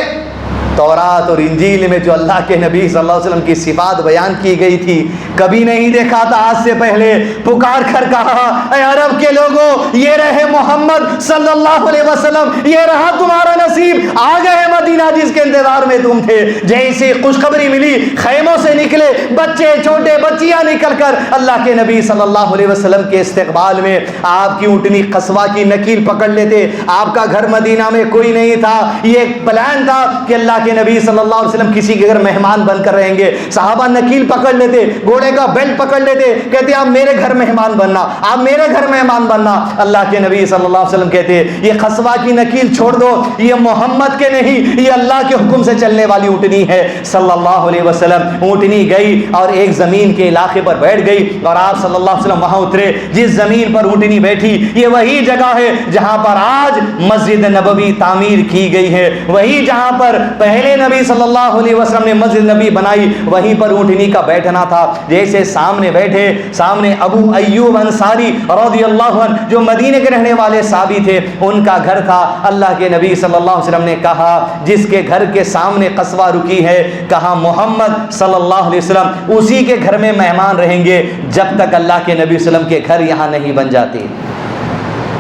تورات اور انجیل میں جو اللہ کے نبی صلی اللہ علیہ وسلم کی صفات بیان کی گئی تھی، کبھی نہیں دیکھا تھا آج سے پہلے، پکار کر کہا اے عرب کے لوگوں، یہ رہے محمد صلی اللہ علیہ وسلم، یہ رہا تمہارا نصیب، آ گئے مدینہ جس کے انتظار میں تم تھے۔ جیسے خوشخبری ملی، خیموں سے نکلے بچے، چھوٹے بچیاں نکل کر اللہ کے نبی صلی اللہ علیہ وسلم کے استقبال میں آپ کی اونٹنی قصوہ کی نکیل پکڑ لیتے۔ آپ کا گھر مدینہ میں کوئی نہیں تھا، یہ ایک پلان تھا کہ اللہ کے نبی صلی اللہ علیہ وسلم کسی کے گھر مہمان بن کر رہیں گے، صحابہ نکیل پکڑ لیتے، گھوڑے کا بیلٹ پکڑ لیتے، کہتے آپ میرے گھر مہمان بننا، آپ میرے گھر مہمان بننا۔ اللہ کے نبی صلی اللہ علیہ وسلم کہتے یہ قصوہ کی نکیل چھوڑ دو، یہ محمد کے نہیں، یہ اللہ کے حکم سے چلنے والی اونٹنی ہے۔ صلی اللہ علیہ وسلم اونٹنی گئی اور ایک زمین کے علاقے پر بیٹھ گئی، اور آپ صلی اللہ علیہ وسلم وہاں اترے۔ جس زمین پر اونٹنی بیٹھی یہ وہی جگہ ہے جہاں پر آج مسجد نبوی تعمیر کی گئی ہے، وہی جہاں پر پہلے نبی صلی اللہ علیہ وسلم نے مسجد نبی بنائی، وہیں پر اونٹنی کا بیٹھنا تھا۔ جیسے سامنے بیٹھے، سامنے ابو ایوب انصاری رضی اللہ عنہ جو مدینے کے رہنے والے صحابی تھے، ان کا گھر تھا۔ اللہ کے نبی صلی اللہ علیہ وسلم نے کہا جس کے گھر کے سامنے قصوہ رکی ہے، کہا محمد صلی اللہ علیہ وسلم اسی کے گھر میں مہمان رہیں گے جب تک اللہ کے نبی صلی اللہ علیہ وسلم کے گھر یہاں نہیں بن جاتے۔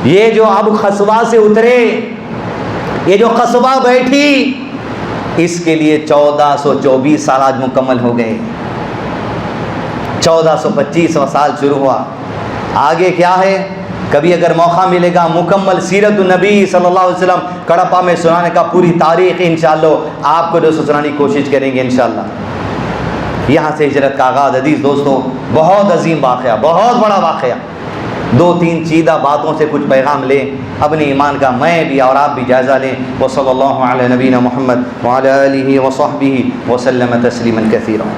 یہ جو اب قصوہ سے اترے، یہ جو قصوہ بیٹھی، اس کے لیے 1424 سال آج مکمل ہو گئے۔ 1425واں سال شروع ہوا، آگے کیا ہے؟ کبھی اگر موقع ملے گا مکمل سیرت النبی صلی اللہ علیہ وسلم کڑپا میں سنانے کا، پوری تاریخ انشاءاللہ آپ کو جو سنانے کی کوشش کریں گے انشاءاللہ۔ یہاں سے ہجرت کا آغاز۔ عزیز دوستوں، بہت عظیم واقعہ، بہت بڑا واقعہ۔ 2-3 چیدہ باتوں سے کچھ پیغام لیں اپنے ایمان کا، میں بھی اور آپ بھی جائزہ لیں۔ وصلی اللہ علی نبینا محمد وعلی آلہ وصحبہ وسلم تسلیما کثیرا۔